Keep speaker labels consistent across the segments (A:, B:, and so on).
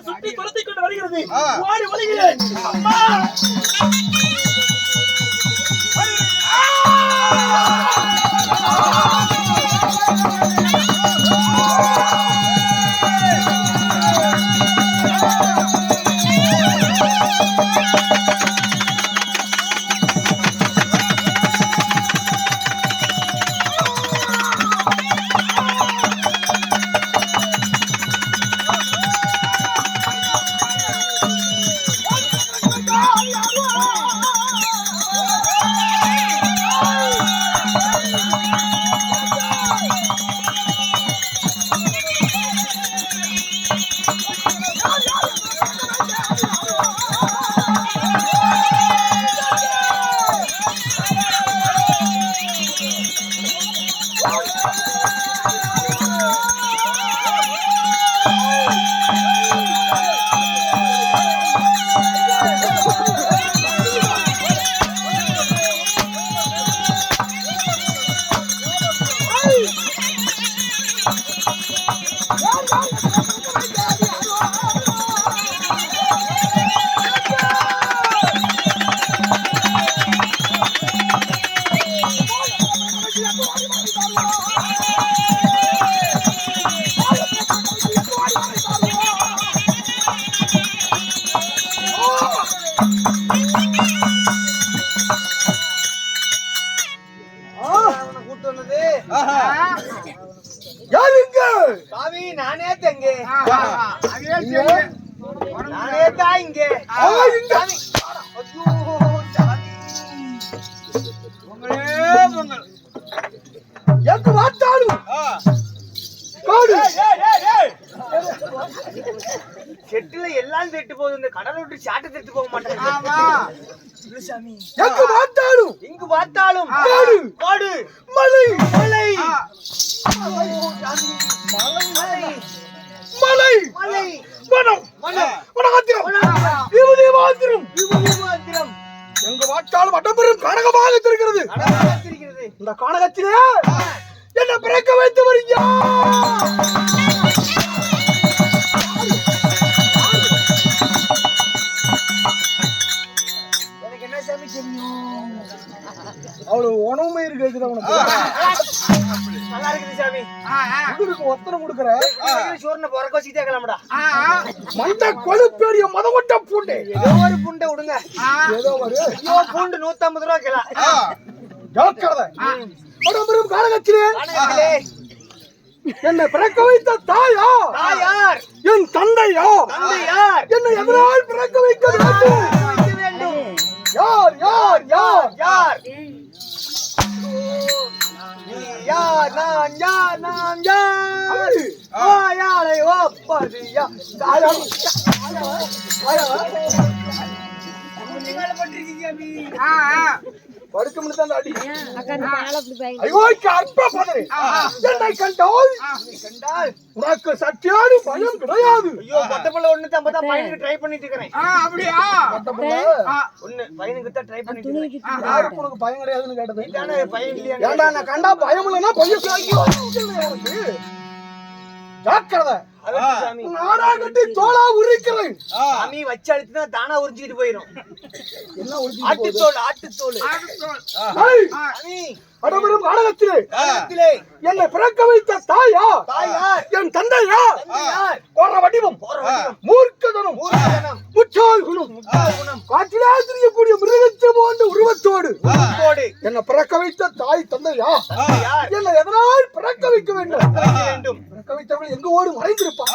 A: சுற்றி துரத்திக் கொண்டு வருகிறது. ஓடி வருகிறேன். அம்மா செட்டுல எல்லாம் செட்டு போகுது. இந்த கடலை விட்டு சாட்டை செட்டு போக மாட்டேன். இங்கு பார்த்தாலும் காடு மலை மலை மலை மலை வனம் எங்கு பார்த்தாலும் வட்டப்பெரும் கனகமாக இருக்கிறது. இந்த கனகத்திலே என்ன பிறக்க வைத்து வரீங்க? எனக்கு என்ன சாமி தெரியும்? அவ்வளவு உணவுமே இருக்குது. உனக்கு நல்லா இருக்குது சாமி. உங்களுக்கு ஒத்தனை கொடுக்குற சோர்ன பிறக்க வச்சுக்கிட்டே கிளம்புடா. மண்ட கொழுப்பேறிய மதவட்ட பூண்டை ஏதோ ஒரு பூண்டை விடுங்க. ஏதோ ஒரு பூண்டு 150 ரூபா கிலோ. காலகத்திலே என்னை பிறக்க வைத்த தாயா தாயார், என் தந்தையா தந்தையார், என்னை எதனால் பிறக்க வைக்க வேண்டும்? யார் யார் யார் யார்? யார் நான் யார் நான் யார்? யாரை ஒப்பது யார்? படுக்கமுன்னு தான் அடி. ஐயோ அற்ப பதறி என்னை கண்டால் உனக்கு சத்தியானு பயம் கிடையாது. ஐயோ பட்டப்பள்ள ஒண்ணு தான் பையனுக்கு ட்ரை பண்ணிட்டு இருக்கேன். அப்படியா? பட்டப்பள்ள ஒண்ணு பையனுக்கு தான் ட்ரை பண்ணிட்டு இருக்கேன். யாருக்கு உனக்கு பயம் கிடையாதுன்னு கேட்டது? இதானே பயம் இல்லையா? ஏண்டா நான் கண்டா பயம் இல்லைன்னா பையன் எனக்கு ஜாக்கிரதை. நாடாகட்டி தோலா உரிக்கிறேன். சாமி வச்சு அழுத்தினா தானா உரிஞ்சிட்டு போயிடும். என்ன ஆட்டுத்தோல் ஆட்டுத்தோல் அடமரும் நாடகத்திலே என்னை பிறக்க வைத்த தாயா தாயார், என் தந்தையா போற வடிவம் மூர்க்கதனம் முச்சால் குணம் காற்றிலே தெரியக்கூடிய மிருகத்தை போன்ற உருவத்தோடு என்னை பிறக்க வைத்த தாய் தந்தையா என்னை எதனால் பிறக்க வைக்க வேண்டும்? பிறக்க வைத்தவர்கள் எங்க ஓடு மறைந்திருப்பான்.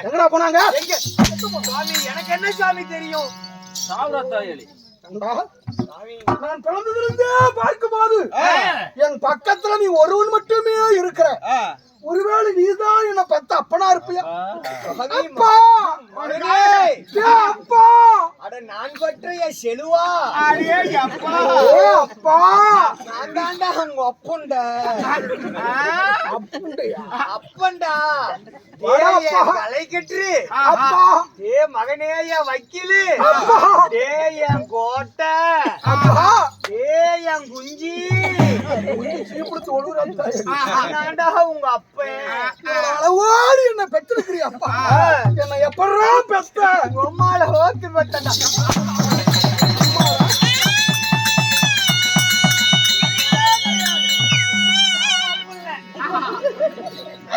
A: எங்கடா போனாங்க? எனக்கு என்ன சாமி தெரியும்? நான் பிறந்ததிலிருந்தே பார்க்கும்போது என் பக்கத்துல நீ ஒருவன் மட்டுமே இருக்கிற. ஒருவேளை நீதான் என்ன பெத்த அப்பனா இருப்பியா? அப்பா அப்பா அட நான் பற்றிய செலுவா அப்பா நான் தாண்டா உங்க அப்பண்டா அப்பண்டா கலை கட்டு அப்பா ஏ மகனே என் வக்கீலு என் கோட்டை என் குஞ்சி உங்க அப்ப அளவோடு என்ன பெற்றிருக்கிறிய அப்பா என்ன எப்படா பார்த்து பார்த்தா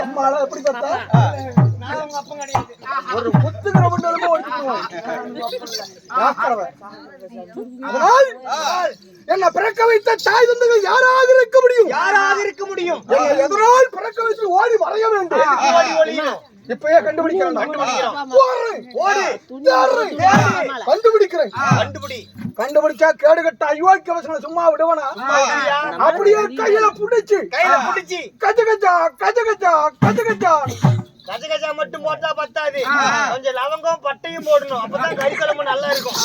A: அம்மால எப்படி பார்த்தா நான் உங்க அப்பன் கிடையாது. ஒரு குத்துக்கிற பண்ணாலும் ஓடிடுவோம். அதனால் என்ன பிறக்க வைத்த தாய் தந்தைகள் யாராக இருக்க முடியும்? யாராக இருக்க முடியும்? எதனால் பிறக்க வைத்து ஓடி மறைய வேண்டும். ஓடி ஒளியணும். இப்பயே கண்டுபிடிக்கிறேன். கண்டுபிடிக்கிறேன். கண்டுபிடிச்சா கேடு கட்ட அயோக்கிய வசனம் சும்மா விடுவனா? அப்படியே கையில புடிச்சு கஜ கஜா கஜ கஜா கஜ கஜா கஜ கஜா மட்டும் போட்டா பத்தாது. கொஞ்சம் லவங்கம் பட்டையும் போடணும். அப்பதான் கறி குழம்பு நல்லா இருக்கும்.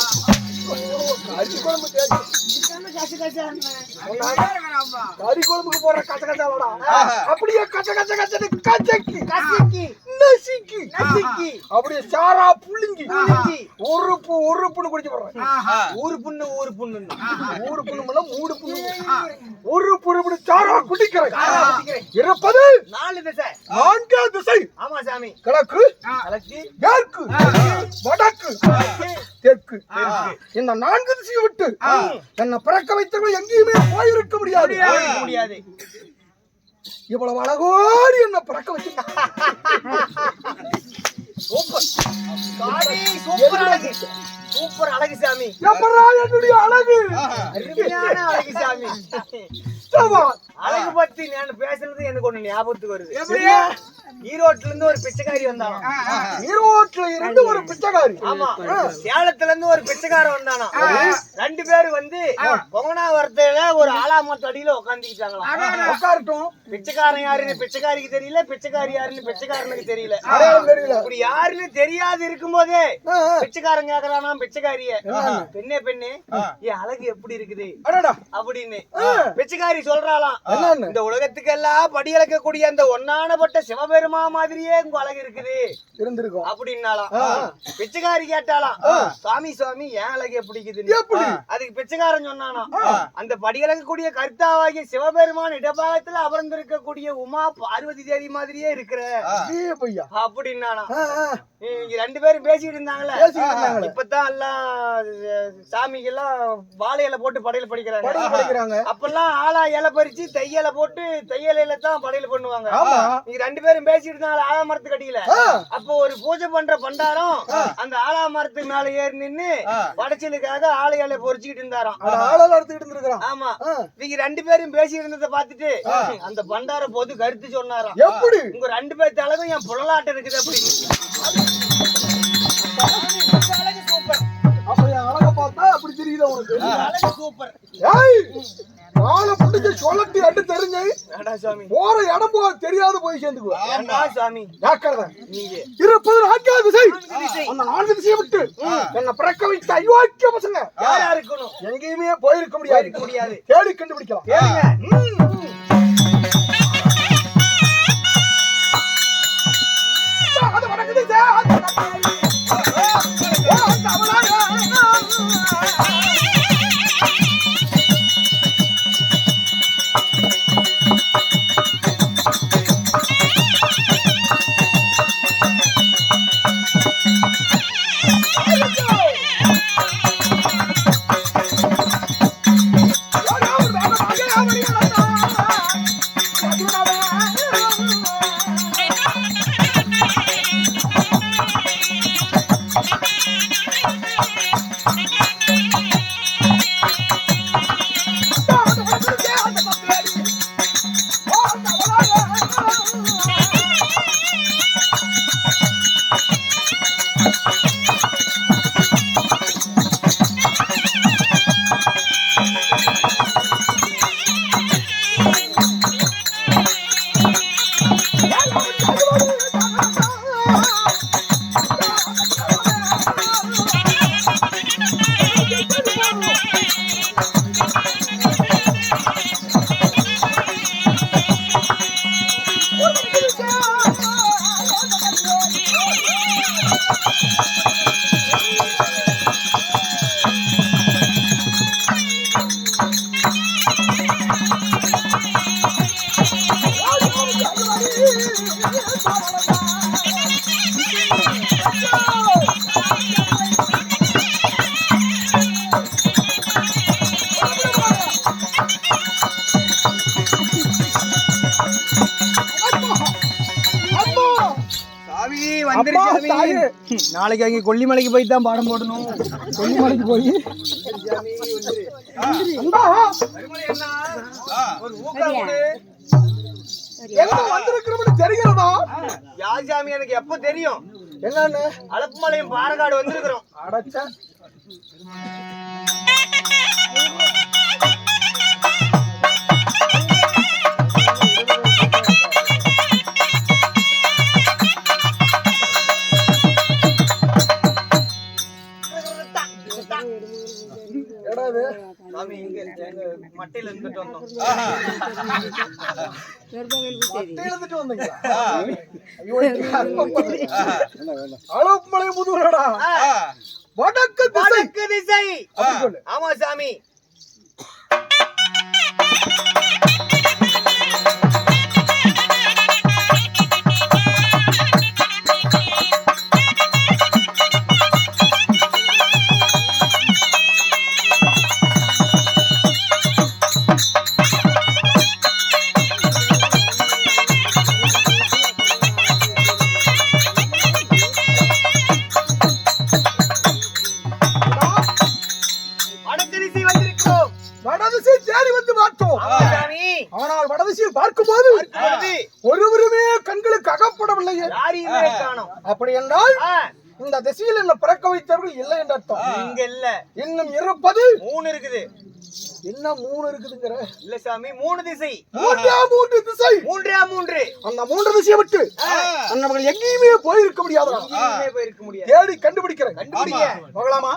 A: கறி குழம்பு கறி குழம்புக்கு போற கச்ச கச்சாவடா. அப்படியே கச்ச கச்ச கச்சது கச்சக்கி கசக்கி நசிக்கி நசிக்கி அப்படியே சாரா புளிங்கி உறுப்பு உறுப்புன்னு குடிச்சு போடுறேன். ஊரு புண்ணு ஊரு புண்ணு ஊரு புண்ணு மூடு புண்ணு உறுப்பு உறுப்பு சாரா குடிக்கிறேன். இருப்பது 4 திசை. 4 திசை. ஆமா சாமி. கிழக்கு மேற்கு வடக்கு தெற்கு. இந்த 4 திசையை விட்டு என்ன பிறக்க வைத்தவர்கள் எங்கேயுமே போயிருக்க முடியாது. இவ்வளவு அழகோடு என்ன பிறக்க வச்சு சூப்பர் அழகு சாமி. என்னுடைய அழகு அருமையான அழகு சாமி. அழகு பத்தி நான் பேசுறது எனக்கு ஒண்ணு ஞாபகத்துக்கு வருது. ஈரோட்ல இருந்து ஒரு பிச்சைக்காரி வந்தானா? ஈரோட்ல இருந்து ஒரு பிச்சைக்காரி? ஆமா. சேலத்துல இருந்து ஒரு பிச்சைக்காரன் வந்தானா? 2 பேரு வந்து பொங்கனாவரத்துல ஒரு ஆலாமரத்து அடியில உட்காந்துக்கிட்டாங்களாம். உட்காரட்டும். பிச்சைக்காரன் யாருன்னு பிச்சைக்காரிக்கு தெரியல, பிச்சைக்காரி யாருன்னு பிச்சைக்காரனுக்கு தெரியல. இப்படி யாருன்னு தெரியாது இருக்கும் போதே பிச்சைக்காரன் கேக்குறானா பிச்சைக்காரிய, பெண்ணே பெண்ணே என் அழகு எப்படி இருக்குது அப்படின்னு. பிச்சைக்காரி சொல்றாளாம், இந்த உலகத்துக்கு எல்லாம் படியளக்க கூடிய அந்த ஒன்னானப்பட்ட சிவபெருமா மாதிரியே உங்க அழகு இருக்குது இருந்திருக்கும் அப்படின்னாலாம். பிச்சைக்காரி கேட்டாலாம், சுவாமி சுவாமி என் அழகு எப்படி இருக்குது? அதுக்கு பிச்சைக்காரன் சொன்னானா, அந்த படியளக்க கூடிய கர்த்தாவாகிய சிவபெருமான் இடபாகத்துல அமர்ந்திருக்கக்கூடிய உமா பார்வதி தேவி மாதிரியே இருக்கிற அப்படின்னானா. 2 பேரும் பேசிட்டு இருந்தாங்களே, இப்பதான் எல்லாம் சாமிக்கு எல்லாம் வாழை இலை போட்டு படையல் படிக்கிறாங்க. அப்பெல்லாம் ஆளா இலை பறிச்சு தையலை போட்டு தையலையில தான் படையல் பண்ணுவாங்க. நீங்க 2 பேரும் பேசிட்டு இருந்தாங்க ஆலாமரத்து கடியில. அப்போ ஒரு பூஜை பண்ற பண்டாரம் அந்த ஆலாமரத்து மேல ஏறி நின்னு படைச்சலுக்காக ஆளை இலை பொறிச்சுக்கிட்டு இருந்தாராம். ஆமா. நீங்க 2 பேரும் பேசி இருந்ததை பார்த்துட்டு அந்த பண்டார போது கருத்து சொன்னாராம், எப்படி உங்க 2 பேர் அழகும் என் புலலாட்டம் இருக்குது அப்படின்னு. அழக பார்த்தா அப்படி தெரியுது உனக்கு? அழகு சூப்பர். காலை பிடிச்சு சொல்லட்டி அட்டு தெரிஞ்சு போற இடம் போக தெரியாது போய் சேர்ந்துக்குவோம். இருப்பது 4 திசை. அந்த 4 திசையை விட்டு என்ன பிறக்க வைத்த அயோக்கிய பசங்க யாரா இருக்கணும்? எங்கேயுமே போயிருக்க முடியாது. தேடி கண்டுபிடிக்கலாம். நாளைக்கு அங்கே கொல்லிமலைக்கு போய் தான் பாடம் போடணும். கொல்லிமலைக்கு போய் தெரிகிறதா?
B: யாஜாமி எனக்கு எப்ப தெரியும்?
A: என்னன்னு?
B: அலப்புமலையும் பாரகாடு வந்திருக்கிறோம்.
A: அடச்சா
B: மட்டையில இருந்துட்டு வந்தோம்.
A: அலப்புமலை முதுகுலடா வடக்கு
B: திசை. ஆமா சாமி.
A: ஆனால் வடதிசையில் பார்க்கும்போது ஒருவருமே கண்களுக்கு அகப்படவில்லையே. அப்படி என்றால் இந்த திசையில் என்ன பிறக்க வைத்தவர்கள் இல்லை என்ற அர்த்தம்.
B: இங்க இல்ல,
A: இன்னும் இருப்பது
B: 3 இருக்குது.
A: என்ன 3 இருக்குதுங்கிற?
B: இல்ல சாமி, 3 திசை.
A: 3 திசை.
B: 3
A: அந்த 3 திசையை விட்டு நம்மகள் எங்கேயுமே போயிருக்க முடியாது. தேடி கண்டுபிடிக்கிறேன்.
B: கண்டுபிடிங்க.
A: போகலாமா?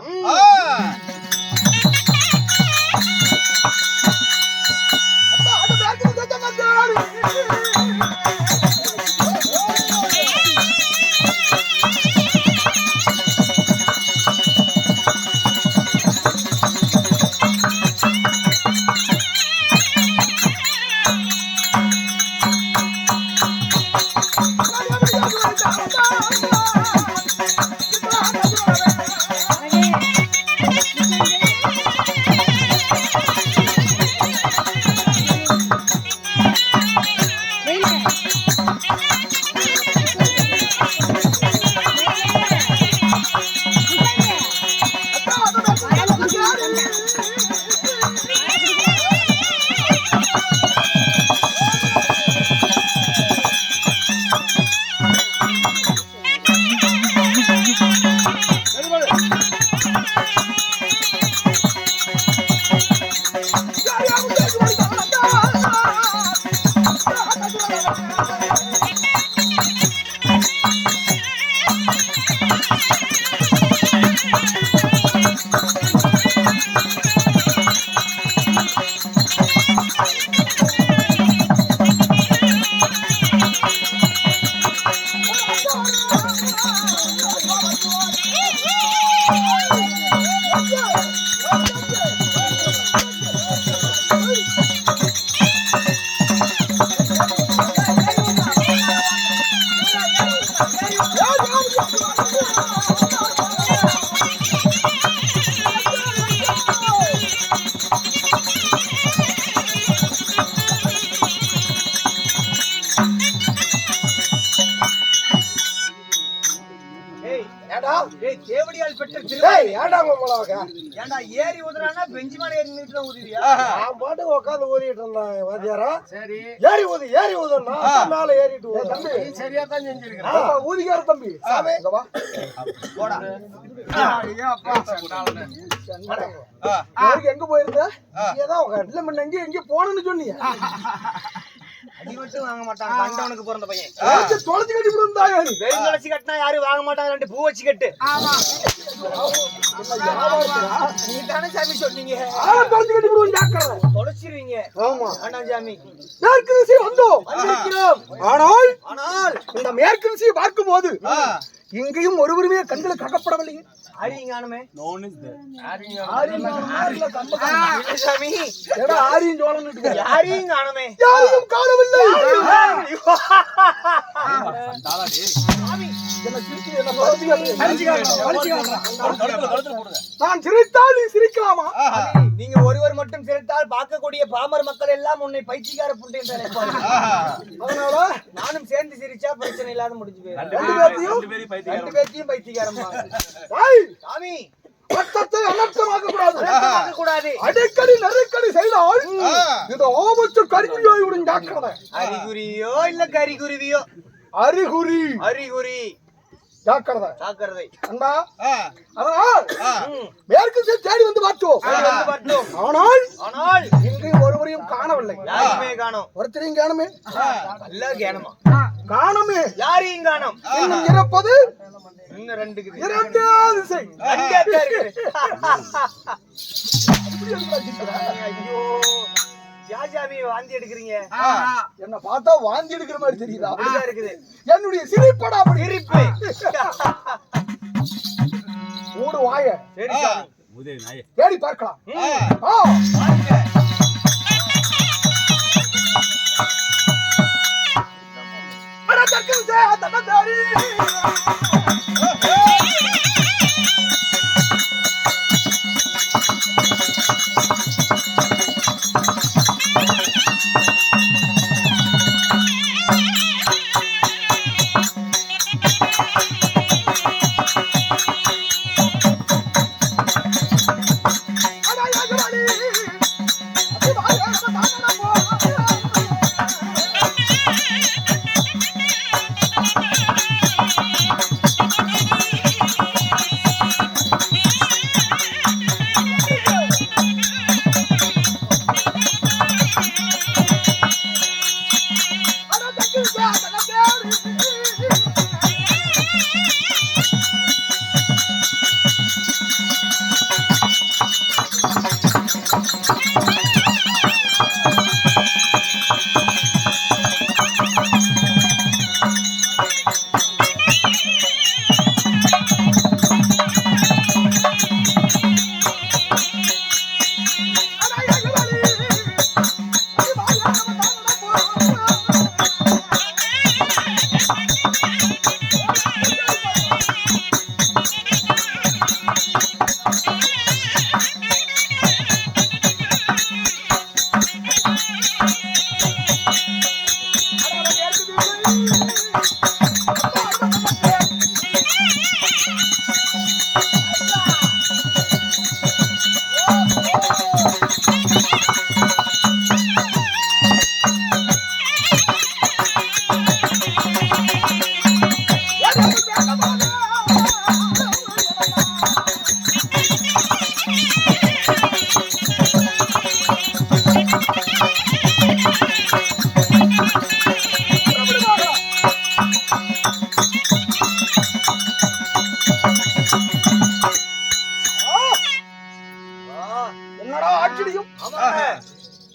B: தேவடியால் பெற்ற ஏறி ஊதுறானா பெஞ்சு மேல ஏறி நின்னுட்டு ஊதுறியா?
A: நான் பாட்டுக்கு உட்கார்ந்து ஊதிட்டு இருந்தேன் வாத்தியாரா. சரி, ஏறி ஊதுனா மேல ஏறிட்டு ஊது. தம்பி சரியா தான் செஞ்சிருக்கேன். ஊதிக்கார தம்பி இங்க வா. போடா. ஐயா அப்பா எங்க போயிருந்த? ஏதோ இல்ல முன்ன எங்க போனன்னு சொன்னீங்க.
B: அடி மட்டும் வாங்க மாட்டான். கண்டவனுக்கு பிறந்த பையன்.
A: தொலைச்சு கட்டி விடுந்தாயா?
B: வெறும் தொலைச்சு கட்டினா யாரும் வாங்க மாட்டாங்க. 2 பூ வச்சு கட்டு. ஆமா, நீ தானே சாமி சொன்னீங்க.
A: தொலைச்சு கட்டி விடுவோம் ஜாக்கிரதை.
B: தொலைச்சிருவீங்க. ஆமா அண்ணா சாமி.
A: மேற்கு திசை வந்திருக்கிறோம். ஆனால் இந்த மேற்கு திசையை பார்க்கும்போது இங்கேயும் ஒருவருமே கண்களுக்கு அகப்படவில்லை.
B: ஆரியங்கானமே
A: சாமி. ஆரியும் சோழன்
B: யாரையும் காணமே.
A: யாரையும் காணவில்லை.
B: சாமி
A: நான் சிரித்தால் நீ சிரிக்கலாமா?
B: நீங்க ஒருவர் மட்டும் சிரித்தால் பார்க்கக்கூடிய பாமர் மக்கள் எல்லாம் உன்னை பைத்தியக்கார புண்டை என்று அழைப்பார்கள்.
A: அதனால
B: நானும் சேர்ந்து சிரிச்சா பிரச்சனை இல்லாத முடிஞ்சு போயிடும்.
A: ரெண்டு
B: பேர்த்தையும் பைத்தியக்காரம் சாமி
A: ரத்தத்தை அனர்த்தமாக்க
B: கூடாது.
A: அடிக்கடி நெருக்கடி செய்தால் இந்த ஆபத்து கரிகுறியோயுடன் ஜாக்கிரதை.
B: அறிகுறியோ இல்ல கரிகுருவியோ?
A: அறிகுறி ஜாக்கிரதை. அண்ணா அதனால் மேற்கு தேடி வந்து பார்த்தோம். ஆனால் இன்று ஒருவரையும் காணவில்லை. ஒருத்தரையும் காணுமே. காணுமே.
B: யாரையும் காணோம்.
A: இன்னும் இருப்பது
B: இன்னும் ரெண்டு
A: திசை.
B: ஐயோ யாஜாமி வாந்தி எடுக்கிறீங்க.
A: என்ன பார்த்தா வாந்தி எடுக்கிற மாதிரி தெரியுதா?
B: அப்படிதான் இருக்குது.
A: என்னுடைய சிரிப்படா அப்படி
B: சிரிப்பு.
A: மூடு வாய.
B: சரி சாமி.
A: தேடி பார்க்கலாம்.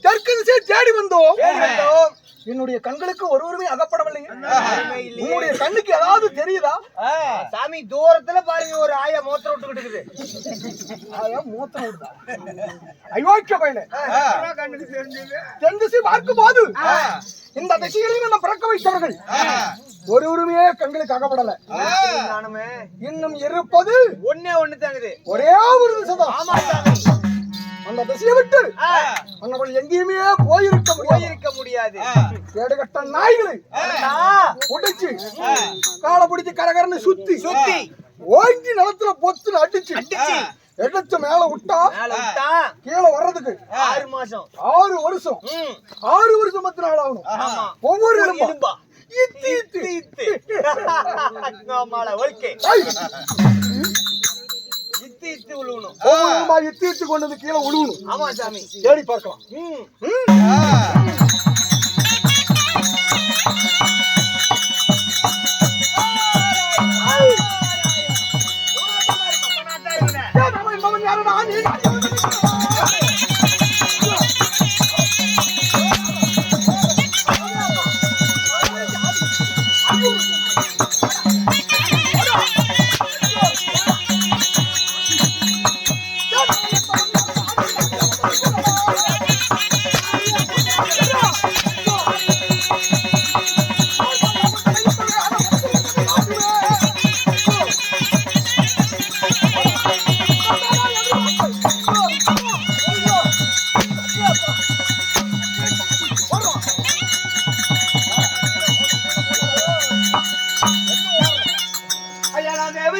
A: தெற்கு திசை தேடி வந்தோம். என்னுடைய கண்களுக்கு ஒருவருமே அகப்படவில்லை. உன்னுடைய கண்ணுக்கு ஏதாவது தெரியுதா?
B: சாமி தூரத்துல பாருங்க ஒரு ஆயா மூத்திரம் விட்டுக்கிட்டு இருக்குது.
A: ஆயா மூத்திரம் விடுதா? அயோக்கிய பையனே. தென் திசை பார்க்கும் போது இந்த திசையிலும் என்ன பிறக்க வைத்தவர்கள் ஒருவருமே கண்களுக்கு அகப்படல. இன்னும் இருப்பது
B: ஒண்ணு தாங்குது.
A: ஒரே ஒரு திசைதான்.
B: ஆமா சாமி.
A: அந்த திசையை விட்டு அவர்கள் எங்கேயுமே போயிருக்க முடியாது. கேடுகட்ட நாய்களை உடைச்சு காலை பிடிச்சு கரகரன்னு சுத்தி ஓங்கி நிலத்துல பொத்து அடிச்சு எடுத்து மேல விட்டா கீழே வர்றதுக்கு
B: 6 மாசம்
A: 6 வருஷம் 6 வருஷம் 10 நாள் ஆகணும். ஒவ்வொரு எலும்பா
B: இத்து உழுவணும்.
A: இத்து கொண்டு வந்து கீழே உழுவணும்.
B: ஆமா சாமி.
A: தேடி பார்க்கலாம்.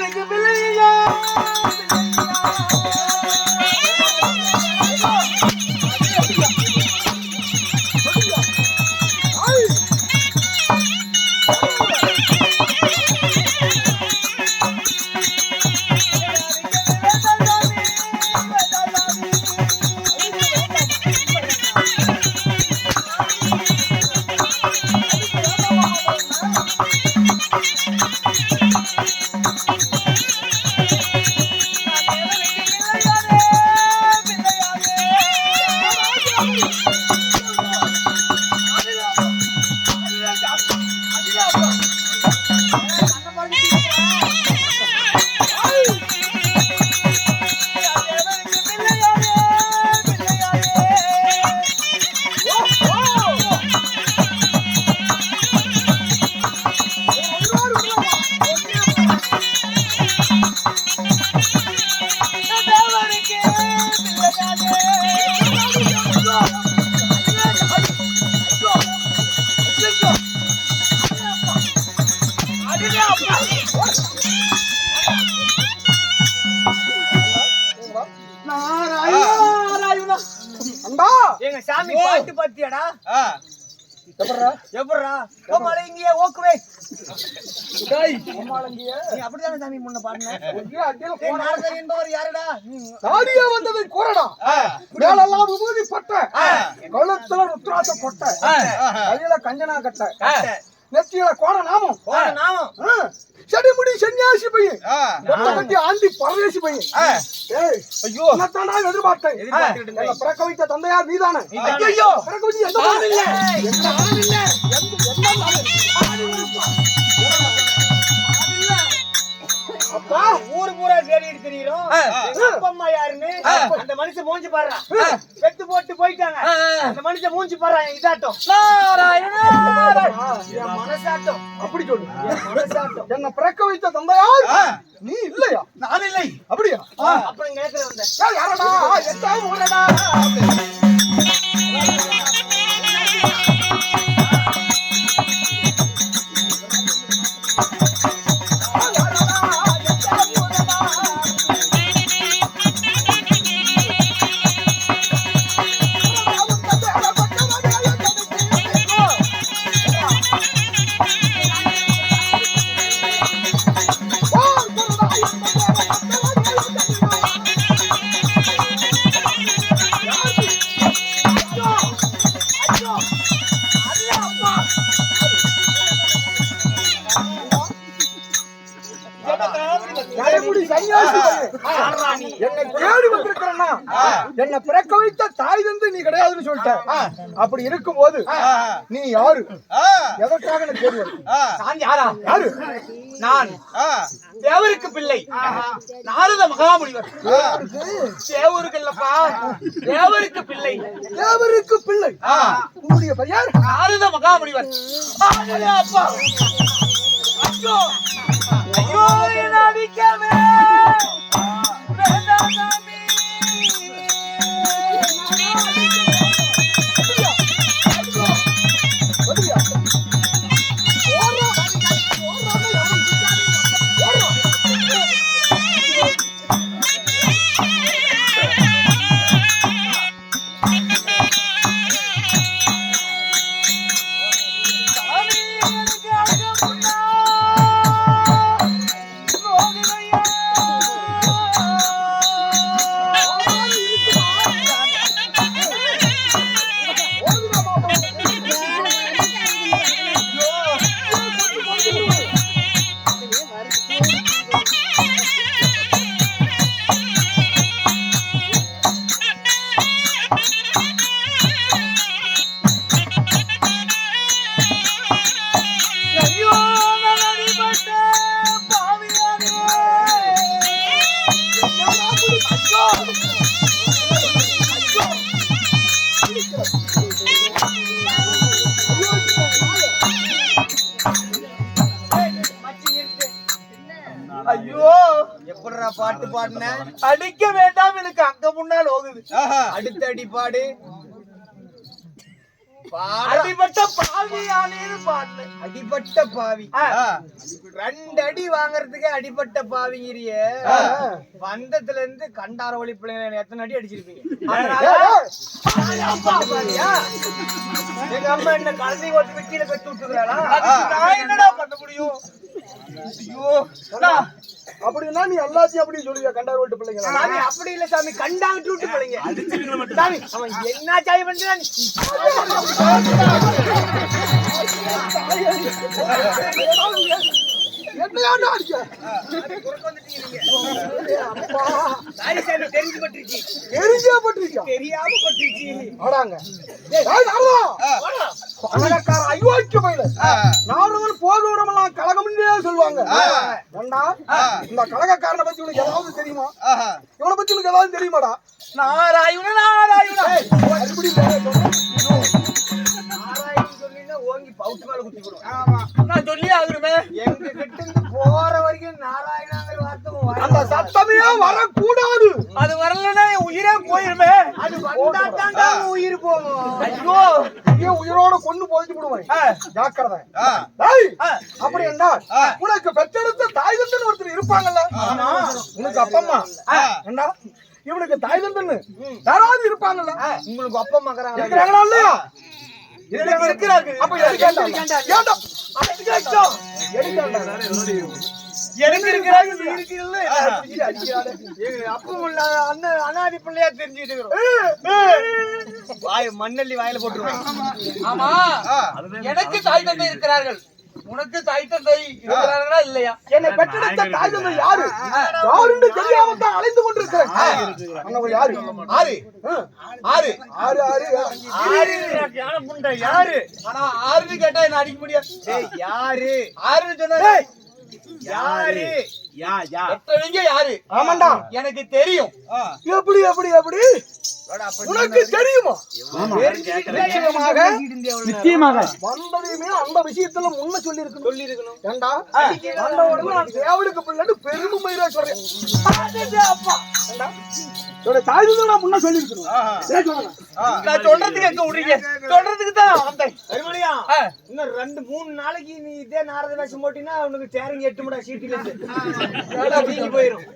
A: தேவனுக்கு பிள்ளையா
B: எங்க சாமி பாட்டு பாத்தியாடா? எப்படா கோமாளி இங்கேயே ஓக்குவே நீ அப்படிதானே சாமி முன்ன பாடுன? நாரதர் என்பவர் யாருடா?
A: தாடியா வந்ததை கூறடா. மேலெல்லாம் விபூதி பட்ட, கழுத்துல ருத்ராட்ச கொட்ட, கையில கஞ்சனா கட்ட, நெத்தியில கோண நாமம், செடிமுடி சன்னியாசி பையன், கட்டி ஆண்டி பரதேசி பையன். ஐயோ எதிர்பார்த்தேன். பிறக்க வைத்த தந்தையார் நீதானே? ஐயோ பிறக்க வச்சு எந்த ஆண் இல்ல, எந்த ஆண் இல்ல,
B: அப்பா ஊரு பூரா தேடிட்டு தெரியும். அப்பா அம்மா யாருன்னு அந்த மனுஷன் மூஞ்சி பாடுறா. வெத்து போட்டு போயிட்டாங்க. அந்த மனுஷன் மூஞ்சி பாடுறா. இதாட்டம் என் மனசாட்டம்.
A: அப்படி சொல்லு.
B: என் மனசாட்டம்.
A: என்ன பிறக்க வைத்த தந்தையார் நீ இல்லையா?
B: நான் இல்லை.
A: அப்படியா?
B: அப்புறம் கேட்கிற வந்த
A: யாரடா எத்தா ஊரடா? என்னை தேடி வந்திருக்கிறன்னா என்னை பிறக்க வைத்த தாய் தந்து நீ கிடையாதுன்னு சொல்லிட்ட. அப்படி இருக்கும் போது நீ யாரு? எதற்காக எனக்கு தேடி வரும்?
B: நான் யாரா?
A: யாரு?
B: நான் தேவருக்கு பிள்ளை நாரத மகாமுனிவர். தேவருக்கு இல்லப்பா, தேவருக்கு பிள்ளை.
A: தேவருக்கு பிள்ளை. உங்களுடைய பெயர்?
B: நாரத மகாமுனிவர். அப்பா ஐயோ ஐயோ நடிக்கவே
A: ஐயோ
B: எப்படிடா பாட்டு பாடுன?
A: அடிக்க வேண்டாம், எனக்கு அங்க முன்னால் ஓகுது.
B: அடுத்த அடி பாடு. அடிபட்ட பாவியானேன்னு பாடல. அடிபட்ட பாவி 2 அடி வாங்குறதுக்கு அடிபட்ட பாவிங்கிறிய வந்ததுல இருந்து கண்டார ஒளி பிள்ளைங்க எத்தனை அடி அடிச்சிருப்பீங்க? எங்க அம்மா என்ன கலந்தை ஓட்டு கீழே கட்டி விட்டுக்கிறாளா? நான் என்னடா பண்ண முடியும்? ஐயோ
A: அப்படின்னா நீ எல்லாத்தையும் அப்படி சொல்லுவியா? கண்டார் வீட்டு பிள்ளைங்க
B: சாமி அப்படி இல்ல சாமி, கண்டாங்கிட்டு விட்டு பிள்ளைங்க சாமி. அவன் என்ன சாய் பண்றான்?
A: என்னையாண்டா அடிக்க?
B: சாரி சாமி, தெரிஞ்சு பட்டுருச்சு.
A: தெரிஞ்சே பட்டிருக்கா?
B: தெரியாம பட்டுருச்சு.
A: ஆடாங்க பணக்கார அயோக்கிய பையில நாடுகள் போக விடமெல்லாம் கழகம்னே சொல்லுவாங்க. ஏண்டா இந்த கழகக்காரனை பத்தி உனக்கு ஏதாவது தெரியுமா? இவனை பத்தி உனக்கு ஏதாவது தெரியுமாடா?
B: நாராயண நாராயண
A: அப்படி
B: நாராயணன் சொல்லினா ஓங்கி பவுட் மேல குத்தி போடுவான். நான் சொல்லி ஆகுறமே, எங்க கிட்ட இருந்து போற வரைக்கும் நாராயணாங்கிற வார்த்தை
A: அந்த சத்தமே வரக்கூடாது.
B: அது வரலன்னா என் உயிரே போயிருமே. அது வந்தாட்டாண்டா உயிர் போகும். ஐயோ
A: நீ உயிரோட கொண்டு போயிட்டு விடுவேன். ஜாக்கிரதை. அப்படி என்ன உனக்கு பெற்றெடுத்த தாய் தந்தன் ஒருத்தர் இருப்பாங்கல்ல? உனக்கு அப்பம்மா என்ன இவனுக்கு தாய் தந்தன் யாராவது இருப்பாங்கல்ல?
B: உங்களுக்கு அப்பா மகரா
A: இருக்கிறாங்களா இல்லையா?
B: இருக்கிறார்கள்.
A: அப்ப
B: எனக்கு இருக்கிறாங்க இருக்குல்ல. அப்ப அண்ணன் அனாதி பிள்ளையா தெரிஞ்சுட்டு வாய் மண்ணள்ளி வாயில போட்டுருவாங்க. ஆமா, எனக்கு தாய் தந்தை இருக்கிறார்கள், உனக்கு தாய் தந்தை இருக்கிறார்களா இல்லையா?
A: என்னை பெற்றெடுத்த தாய் தந்தை யாரு யாருன்னு தெரியாம தான் அலைந்து கொண்டிருக்கிறேன். யாரு
B: ஆறு ஆறு
A: ஆறு ஆறு
B: யாரு? ஆனா ஆறுன்னு கேட்டா என்ன அடிக்க முடியாது. யாரு ஆறுன்னு சொன்னா யாரு? யாரு?
A: ஆமாண்டா,
B: எனக்கு தெரியும்.
A: எப்படி எப்படி எப்படி உனக்கு தெரியுமா?
C: நிச்சயமாக
A: வந்ததையுமே அந்த விஷயத்துல முன்ன சொல்லி இருக்கணும். ஏண்டா அந்த உடனே நான் தேவனுக்கு பிள்ளைன்னு பெருமை மயிரா சொல்றேன். அப்பா என்னோட தாய் நான் முன்ன சொல்லி இருக்கணும்.
B: நான் சொல்றதுக்கு எங்க விடுறீங்க? சொல்றதுக்கு தான் வந்தேன். அருமலையா, இன்னும் 2-3 நாளைக்கு நீ இதே நாரத வேஷம் போட்டீங்கன்னா உனக்கு சேரிங் 8 முடா சீட்டில இருந்து போயிரும்.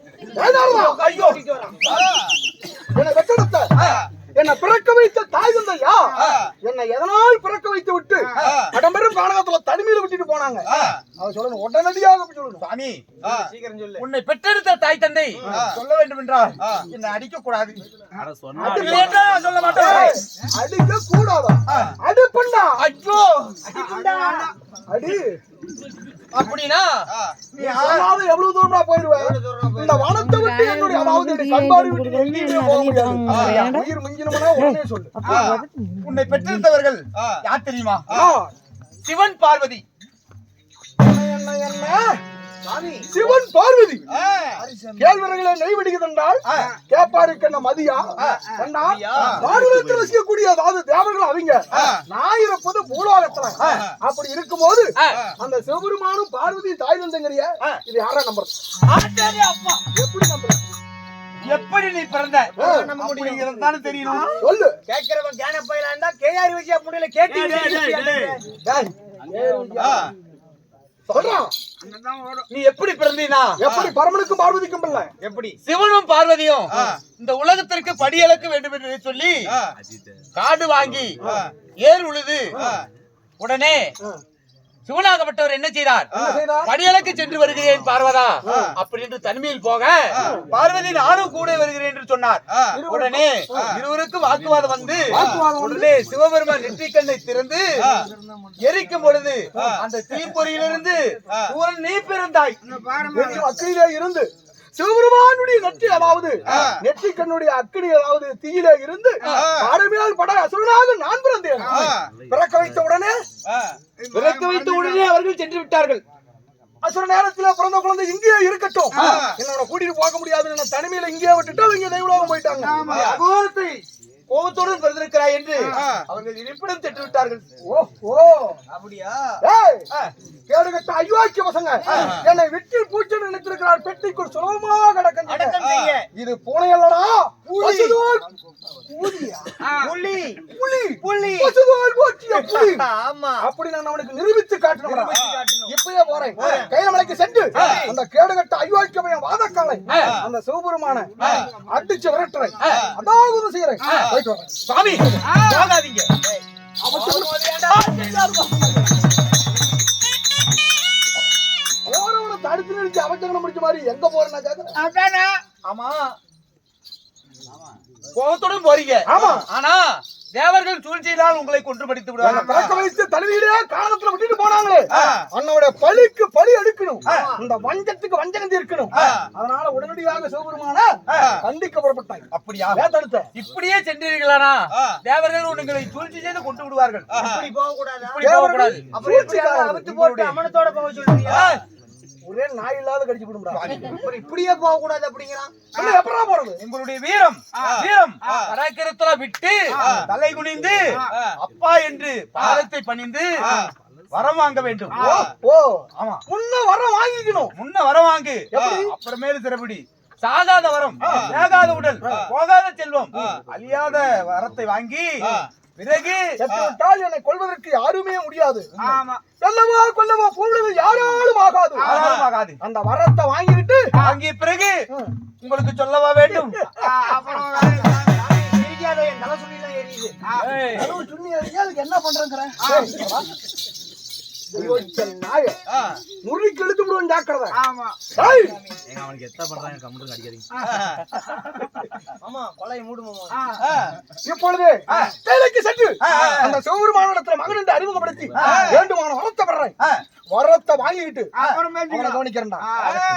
A: ஐயோ என்னை பெற்றெடுத்த என்னை பிறக்க வைத்த தாய் தந்தையா என்னை எதனால் பிறக்க வைத்து விட்டு கடம்பெரும் காணகத்துல தனிமையில விட்டுட்டு போனாங்க. அவ சொல்லணும், உடனடியாக சொல்லணும்.
B: சாமி சீக்கிரம் சொல்லு. உன்னை பெற்றெடுத்த தாய் தந்தை சொல்ல வேண்டும் என்றால் என்னை அடிக்க கூடாது. சொல்ல மாட்டேன்.
A: அடிக்க கூடாதா? அடிப்பண்டா.
B: ஐயோ
A: அடி
B: அப்படின்னா
A: நீ சொல்லாத எவ்வளவு தூரமா போயிடுவேன். இந்த வனத்தை விட்டு என்னுடைய அதாவது கண்பாடி விட்டு எங்கேயுமே போக முடியாது. உயிர் மிஞ்சினோம்னா உடனே சொல்லு.
B: உன்னை பெற்றெடுத்தவர்கள் யார் தெரியுமா? சிவன் பார்வதி.
A: சிவன் பார்வதி கேழ்வரகளை நெய்வடிக்குதென்றால் கேப்பாருக்கு என்ன மதியா மாநிலத்தில் வசிக்கக்கூடிய அதாவது தேவர்கள் அவங்க நான் இருப்பது பூலோகத்துல. அப்படி இருக்கும்போது அந்த சிவபெருமானும் பார்வதி தாய் தந்தைங்கிறிய இது யாரா நம்புறது? எப்படி நம்புற?
B: எப்படி நீ பிறந்த நம்ம தெரியணும்.
A: சொல்லு.
B: கேட்கிறவன் கேன பையலா இருந்தா கேஆர் விஜயா முடியல கேட்டு
A: சொல்றான்.
B: நீ எப்படி பிறந்தீனா?
A: எப்படி பரமனுக்கும் பார்வதிக்கும் பிள்ளை?
B: எப்படி சிவனும் பார்வதியும் இந்த உலகத்திற்கு படியளக்க வேண்டும் என்று சொல்லி காடு வாங்கி ஏர் உழுது உடனே சிவனாகப்பட்டவர் என்ன செய்தார்? படியளக்கு சென்று வருகிறேன் பார்வதா அப்படி என்று தனிமையில் போக பார்வதி நானும் கூட வருகிறேன் என்று சொன்னார். உடனே இருவருக்கும் வாக்குவாதம் வந்து உடனே சிவபெருமான் நெற்றிக்கண்ணை திறந்து எரிக்கும் பொழுது அந்த தீப்பொறியிலிருந்து நீ பிறந்தாய்.
A: அக்கினியிலே இருந்து சிவபெருமானுடைய நெற்றி அதாவது நெற்றி கண்ணுடைய அக்கினி அதாவது தீயிலே இருந்து அருமையால் பட அசுரனாக நான் பிறந்தேன். பிறக்க வைத்த உடனே அவர்கள் சென்று விட்டார்கள். அசுர நேரத்தில் பிறந்த குழந்தை இங்கேயே இருக்கட்டும், என்னோட கூட்டிட்டு போக முடியாது, தனிமையில இங்கேயே விட்டுட்டு அவங்க தெய்வலோகம் போயிட்டாங்க. கோபத்தோடு பிறந்திருக்கிறாய் என்று அவர்கள் இருப்பிடம் சென்று விட்டார்கள். அப்படியா? கேடுகட்ட அயோக்கிய பசங்க என்னை விட்டு பூச்சி நினைத்திருக்கிறார். பெட்டிக்குள் சுலபமாக அடக்கம் செய்ய. இது பூனை அல்லடா, ஊதியா?
C: புலி
A: புலி
C: புலி
A: பசுதோல் போற்றிய புலி.
C: ஆமா
A: அப்படி நான் அவனுக்கு நிரூபித்து காட்டணும்.
C: காட்டணும்.
A: இப்பயே போறேன். கைலமலைக்கு சென்று அந்த கேடுகட்ட அயோக்கியமைய வாதக்காலை அந்த சிவபெருமான அடிச்சு விரட்டுறேன். அதாவது செய்யறேன். போயிட்டு வரேன்.
B: சாமி போகாதீங்க.
A: போறவனை தடுத்து நிறுத்தி அவச்சகனம் முடிச்ச மாதிரி எங்க போறேன்னா கேக்குறேன்.
C: அதானே
B: ஆமா கோபத்துடன் போறீங்க.
A: ஆமா.
B: ஆனா தேவர்கள் சூழ்ச்சியினால் உங்களை கொன்று படித்து
A: என்னை
B: விடுவாங்க.
A: பிறக்க வைத்து தலைவியிலே காலத்துல விட்டுட்டு போனாங்களே அண்ணோட பழிக்கு பழி எடுக்கணும். இந்த வஞ்சத்துக்கு வஞ்சகம் தீர்க்கணும். அதனால உடனடியாக சிவபெருமான கண்டிக்க புறப்பட்டாங்க.
B: அப்படியா?
A: தடுத்த
B: இப்படியே சென்றீர்களானா தேவர்கள் உங்களை சூழ்ச்சி செய்து கொண்டு விடுவார்கள்.
C: இப்படி போக கூடாதா?
B: இப்படி போகக்கூடாது.
C: அப்புறம் எப்படி அவுத்து போட்டு அமனத்தோட போக சொல்றீங்க?
A: ஒரே நாய் இல்லாத கடிச்சு விடும்டா.
C: அப்புறம் இப்படியே போக கூடாது அப்படிங்கிறான்.
A: எப்படா போறது?
B: உங்களுடைய வீரம் வீரம் பராக்கிரத்துல விட்டு தலை குனிந்து அப்பா என்று பாதத்தை பணிந்து வரம் வாங்க வேண்டும்.
A: ஓ
B: ஆமா,
A: முன்ன வர வாங்கிக்கணும்.
B: முன்ன வரம் வாங்கு, அப்புறமேலு திரபடி. சாகாத வரம், வேகாத உடல், போகாத செல்வம், அழியாத வரத்தை வாங்கி பிறகு
A: செத்துவிட்டால் என்னை கொல்வதற்கு யாருமே முடியாது.
C: ஆமா,
A: கொல்லவா கொல்லவா போடுவது யாராலும் ஆகாது.
B: ஆகாது.
A: அந்த வரத்தை வாங்கிட்டு
B: வாங்கிய பிறகு உங்களுக்கு சொல்லவா வேண்டும்?
C: அப்புறம் எரிக்காத என் தலை சுண்ணிலாம் எரியுது.
A: அதுவும் சுண்ணி அடிக்க அதுக்கு என்ன பண்றேங்கிற? நாய முறிக்கு இழுத்து விடுவோம் ஜாக்கிரதை.
C: ஆமா
A: ஏய்,
B: அவனுக்கு எத்த பண்றாங்க கம்ப்யூட்டர் அடிக்காதீங்க.
C: ஆமா கொலை மூடுமா.
A: இப்பொழுது வேலைக்கு சென்று அந்த சிவபெருமானிடத்துல மகன் என்று அறிமுகப்படுத்தி வேண்டுமான வரத்தை பெறேன். வரத்தை வாங்கிக்கிட்டு
C: அப்புறமே
A: அவனை கவனிக்கிறேன்டா.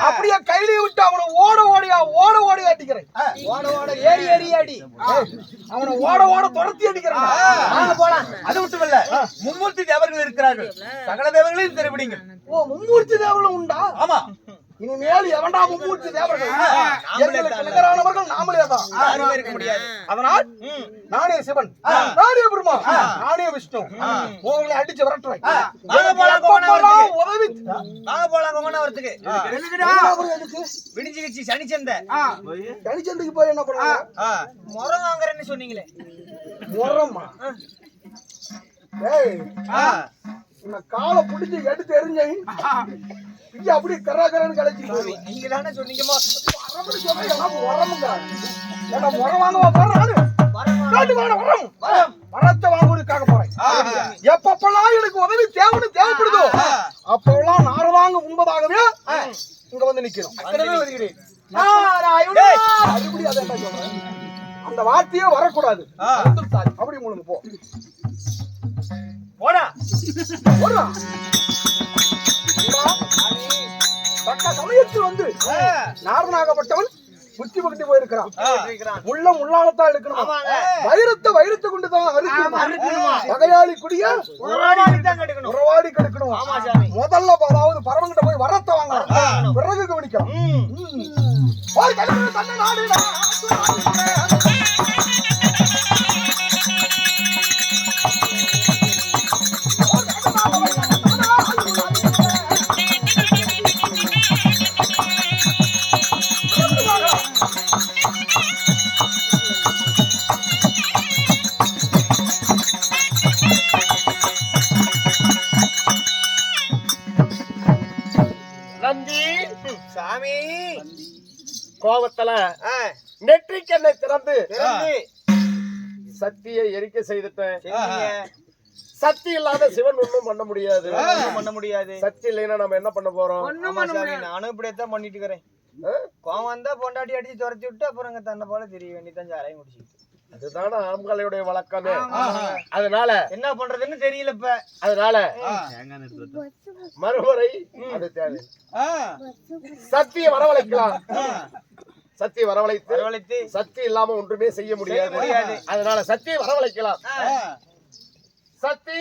A: அப்படியே கையில விட்டு அவனை ஓட ஓடியா அடிக்கிறேன்.
C: ஓட ஓட ஏறி ஏறி அடி.
A: அவனை ஓட ஓட துரத்தி அடிக்கிறேன்.
C: வாங்க போலாம்.
B: அது மட்டுமல்ல, மும்மூர்த்தி தேவர்கள் இருக்கிறார்கள். சகல தேவர்களையும் தெரிவிடுங்க.
A: ஓ, மும்மூர்த்தி தேவர்களும் உண்டா?
B: ஆமா,
A: இனிமேல் எவன்டா மும்மூர்த்தி தேவர்கள்? எங்களுக்கு நிகரானவர்கள் நாமளே தான்.
C: யாருமே இருக்க முடியாது.
A: அதனால் நானே சிவன், நானே பிரம்மா, நானே விஷ்ணு உங்களை அடிச்சு விரட்டுறேன்.
C: வாங்க போலாம் கோவணவரத்துக்கு.
A: உதவி
C: வாங்க போலாம் கோவணவரத்துக்கு.
A: எதுக்கு
C: விடிஞ்சிருச்சு சனிச்சந்தை.
A: தனிச்சந்தைக்கு போய் என்ன பண்ணுவாங்க?
C: முறை வாங்குறேன்னு சொன்னீங்களே.
A: முறமா? ஏய், உன்னை காலை பிடிச்சி எடுத்து எறிஞ்சேன். இங்க அப்படியே கராகரன்னு கலைச்சு போயிடும்.
C: நீங்க தானே சொன்னீங்கம்மா.
A: வரம்னு சொன்னா எனக்கு வரமுங்கிறாரு. ஏன்னா முறை வாங்கவா போறேன் நானு? வரத்தை வாங்குவதற்காக போறேன். எப்பப்பெல்லாம் எனக்கு உதவி தேவைப்படுதோ அப்பெல்லாம் நாரதாங்க உண்பதாகவே இங்க வந்து நிக்கணும். மறுபடியும் அதை என்ன சொல்றேன்? அந்த வார்த்தையே வரக்கூடாது. அப்படி முழுங்க போ.
B: போடா.
A: தக்க சமயத்தில் வந்து நாரதனாகப்பட்டவன் புத்தி பகட்டி போயிருக்கிறான். முள்ள முள்ளாலத்தான் எடுக்கணும். வைரத்தை கொண்டுதான் அறுக்கணும். பகையாளி குடிய உறவாடி கெடுக்கணும். முதல்ல அதாவது பரவங்கிட்ட போய் வரத்தை வாங்கலாம், பிறகு கவனிக்கலாம்.
C: நந்தி சாமி
A: கோபத்துல நெற்றிக்கண்ணை திறந்து சக்தியை எரிக்க செய்துட்டேன். சக்தி இல்லாத சிவன் ஒண்ணும் பண்ண முடியாது. சக்தி இல்லைன்னா நம்ம என்ன பண்ண போறோம்?
C: நானும் இப்படியத்தான் பண்ணிட்டு இருக்கிறேன். கோவம் வந்தா பொண்டாட்டி அடிச்சு துரத்தி விட்டு அப்புறம் தன்னை போல தெரிய வேண்டியதான் அறைய முடிச்சுக்கிட்டு.
A: அதுதான ஆண்களுடைய வழக்கமே. அதனால என்ன பண்றதுன்னு தெரியல. இப்ப அதனால மறுமுறை அது தேவை. சக்தியை வரவழைக்கலாம். சக்தியை வரவழைத்து சக்தி இல்லாம ஒன்றுமே செய்ய முடியாது. அதனால சக்தியை வரவழைக்கலாம். சக்தி,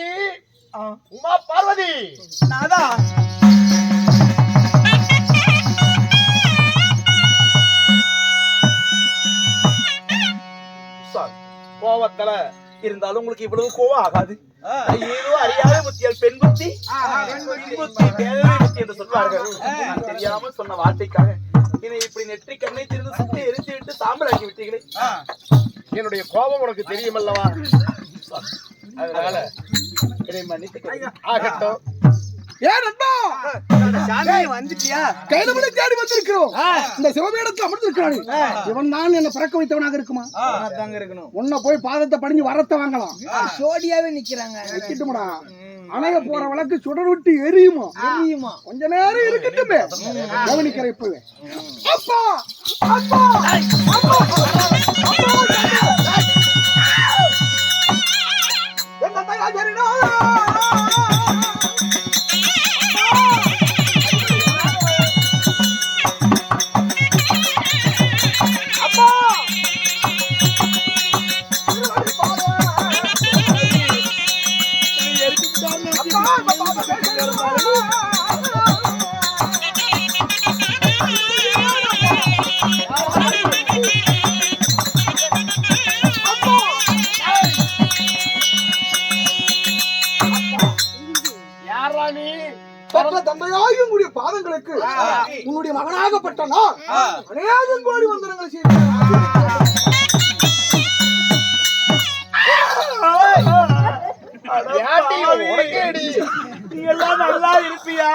A: உமா பார்வதி, கோவத்துல இருந்தாலும் உங்களுக்கு இவ்வளவு கோவம் ஆகாது. ஏதோ அறியாத புத்தியால் பெண் புத்தி என்று சொல்வார்கள். நான் தெரியாம சொன்ன வார்த்தைக்காக இதை இப்படி நெற்றி கண்ணை திறந்து சுத்தி எரித்து விட்டு சாம்பலாக்கி விட்டீங்களே. என்னுடைய கோபம் உனக்கு தெரியும் அல்லவா? அதனால இதை மன்னித்து ஆகட்டும். ஏன் நண்பா
C: வந்துட்டியா?
A: கைலமலை தேடி வந்திருக்கிறோம். இந்த சிவபீடத்தில் அமர்ந்திருக்கிறானே இவன் தான் என்ன பிறக்க வைத்தவனாக இருக்குமா?
C: இருக்கணும்.
A: உன்னை போய் பாதத்தை படிஞ்சு வரத்தை வாங்கலாம்.
C: சோடியாவே நிக்கிறாங்க.
A: நிக்கட்டும்டா. அணைய போற வழக்கு சுடர் விட்டு எரியுமா? கொஞ்ச நேரம் இருக்கட்டுமே. கவனிக்கிற இப்பவே. அப்பா அப்பா அப்பா என்ன தயா ஜரினா தந்தையாயும் கூடிய பாதங்களுக்கு உன்னுடைய மகனாகப்பட்ட நான் அநேகம் கோடி வந்தனங்களை செய்தேன்.
D: நீ எல்லாம் நல்லா இருப்பியா?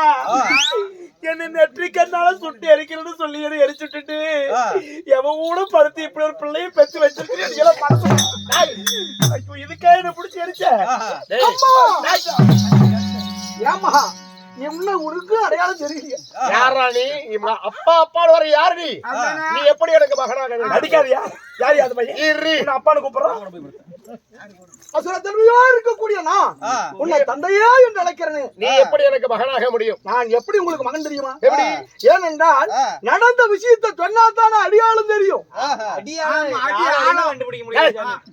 D: என்ன நெற்றிக்கண்ணால சுட்டு எரிக்கிறேன்னு சொல்லி எரிச்சுட்டு எவன் கூட படுத்து இப்படி ஒரு பிள்ளைய பெத்து வச்சிருக்கேன். இதுக்கே என்ன பிடிச்சி எரிச்ச?
A: ஏமா என்ன உனக்கு அடையாளம் தெரியல?
D: யாரா நீ? அப்பா அப்பான்னு வர யாரு நீ? நீ எப்படி எனக்கு மகனாக நடிக்காதியா? யாரு அது பையன்? அப்பான்னு கூப்பிடுறான்.
A: அசுரத்தன்மையா இருக்கக்கூடிய நான் உன்னை தந்தையா என்று அழைக்கிறேன்.
D: நீ எப்படி எனக்கு மகனாக முடியும்?
A: நான் எப்படி உங்களுக்கு மகன் தெரியுமா? எப்படி? ஏனென்றால் நடந்த விஷயத்தை சொன்னாதான் அடையாளம் தெரியும்.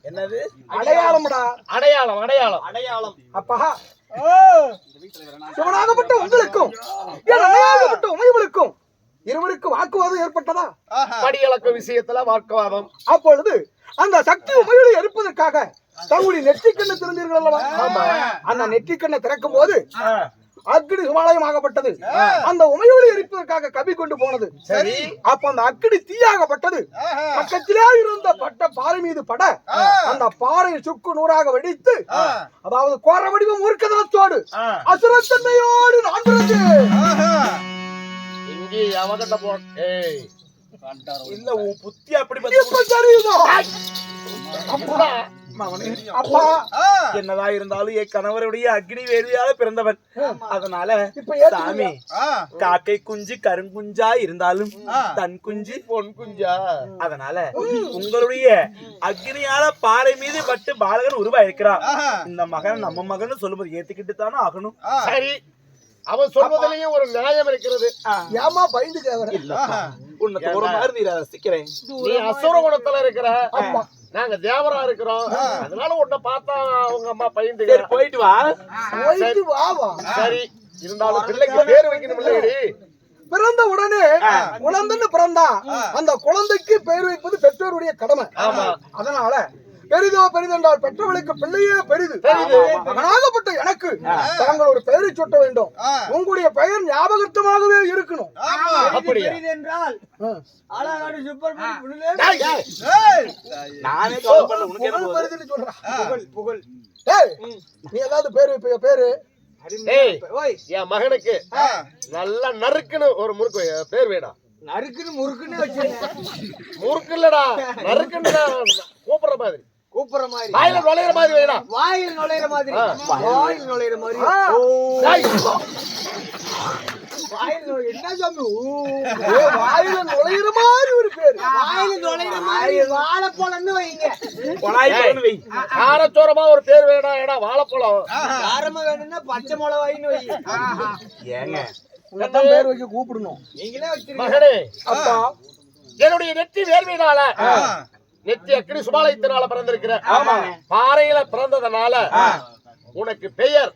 D: என்னது
A: அடையாளம்டா?
D: அடையாளம் அடையாளம் அடையாளம்.
A: அப்பா சிவனாகப்பட்ட உங்களுக்கும் அணையாகப்பட்ட உமையவளுக்கும் இருவருக்கும் வாக்குவாதம் ஏற்பட்டதா?
D: படியளக்க விஷயத்துல வாக்குவாதம்.
A: அப்பொழுது அந்த சக்தி உமையோடு இருப்பதற்காக தங்களுடைய நெற்றிக்கண்ணை திறந்தீர்கள் அல்லவா? அந்த நெற்றிக்கண்ணை திறக்கும் போது அக்கினி சுமாலயமாகப்பட்டது. அந்த உமையோடு எரிப்பதற்காக கவி கொண்டு போனது.
D: சரி.
A: அப்ப அந்த அக்கினி தீயாகப்பட்டது. பக்கத்திலே இருந்த பட்ட பாறை மீது பட அந்த பாறையை சுக்கு நூறாக வெடித்து, அதாவது கோர வடிவம் ஊர்க்கதனத்தோடு அசுரத்தன்மையோடு நான் பிறந்தேன்.
D: இங்கே அவகிட்ட போட்டே இல்ல உன் புத்தி அப்படி
A: அப்பா
D: என்னதான் இருந்தாலும் என் கணவருடைய அக்னி வேதியால பிறந்தவன். அதனால சாமி காக்கை குஞ்சு கருங்குஞ்சா இருந்தாலும் தன் குஞ்சு பொன் குஞ்சா. அதனால உங்களுடைய அக்னியால பாறை மீது பட்டு பாலகன் உருவாயிருக்கிறான். இந்த மகன் நம்ம மகன் சொல்லும்போது ஏத்துக்கிட்டு தானே ஆகணும்.
A: சரி, அவன் சொல்வதிலேயே ஒரு நியாயம் இருக்கிறது. ஏமா பயந்து கேவர?
D: உன்னை ஒரு மாதிரி நீ ரசிக்கிறேன்.
A: நீ அசுர குணத்துல இருக்கிற, நாங்க தேவரா இருக்கிறோம். அதனால உன்னை பார்த்தா அவங்க அம்மா பயந்து.
D: போயிட்டு வா.
A: போயிட்டு வா. சரி, இருந்தாலும் பிள்ளைக்கு பேர் வைக்கணும் இல்லையடி? பிறந்த உடனே குழந்தைன்னு பிறந்தா அந்த குழந்தைக்கு பெயர் வைப்பது பெற்றோருடைய கடமை. அதனால பெரிதோ பெரிதென்றால் பெற்றவளுக்கு பிள்ளையே பெரிது. மகனாகப்பட்ட எனக்கு தாங்கள் ஒரு பெயரை சுட்ட வேண்டும். உங்களுடைய பெயர் ஞாபகத்தமாகவே இருக்கணும்.
C: அப்படியா? என்றால்
D: நானே
C: புகழ்.
A: நீ ஏதாவது பேரு பேரு
D: என் மகனுக்கு நல்லா நறுக்குன்னு ஒரு முறுக்கு பேர் வேடா.
C: நறுக்குன்னு முறுக்குன்னு வச்சிருக்கேன்.
D: முறுக்கு இல்லடா, நறுக்குன்னு கூப்பிடுற மாதிரி.
C: கூப்பிடுற மாதிரி,
D: வாயில நுழையிற மாதிரி வேடா.
C: வாயில் நுழையிற மாதிரி. வாயில் நுழையிற மாதிரி. என்ன சாமி?
A: வாயில நுழையிற மாதிரி ஒரு பேரு.
C: வாயில நுழையிற மாதிரி வாழைப்பழம்னு வைங்க.
D: காரச்சோரமா ஒரு பேர் வேடா. ஏடா வாழைப்பழம்
C: காரமா வேணும்னா பச்சை மிளகாயின்னு வைங்க.
D: ஏங்க
A: பேர் வைக்க கூப்பிடணும்.
C: நீங்களே வச்சிருக்கீங்க.
D: மகனே, அப்பா என்னுடைய நெற்றி வேர்வையினால நெத்தி அக்கினி சுபாலயத்தினால பிறந்திருக்கிற பாறையில பிறந்ததுனால உனக்கு பெயர்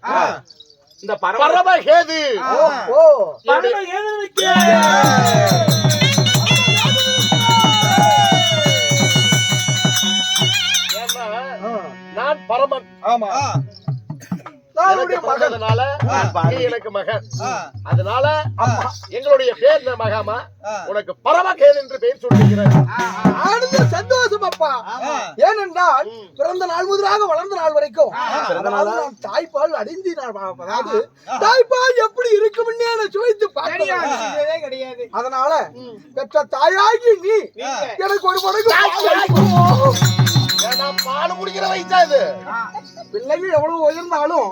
D: இந்த பரமஹேது. நான் பரமன்.
A: ஆமா, மகனால நீ எனக்கு மகன். அதனால எங்களுடைய பேர் மகாமா உனக்கு பரமகேது என்று பெயர் சொல்லுகிறது. ஆனந்த சந்தோஷம் அப்பா. ஏனென்றால் பிறந்த நாள் முதலாக வளர்ந்த நாள் வரைக்கும் நான் தாய்ப்பால் அடைந்து அதாவது தாய்ப்பால் எப்படி இருக்கும்னு நான் சுவைத்து பார்த்ததே கிடையாது. அதனால பெற்ற தாயாகி நீ எனக்கு ஒரு மடங்கு பால் குடிக்கிற வயசா இது. பிள்ளைகள் எவ்வளவு உயர்ந்தாலும்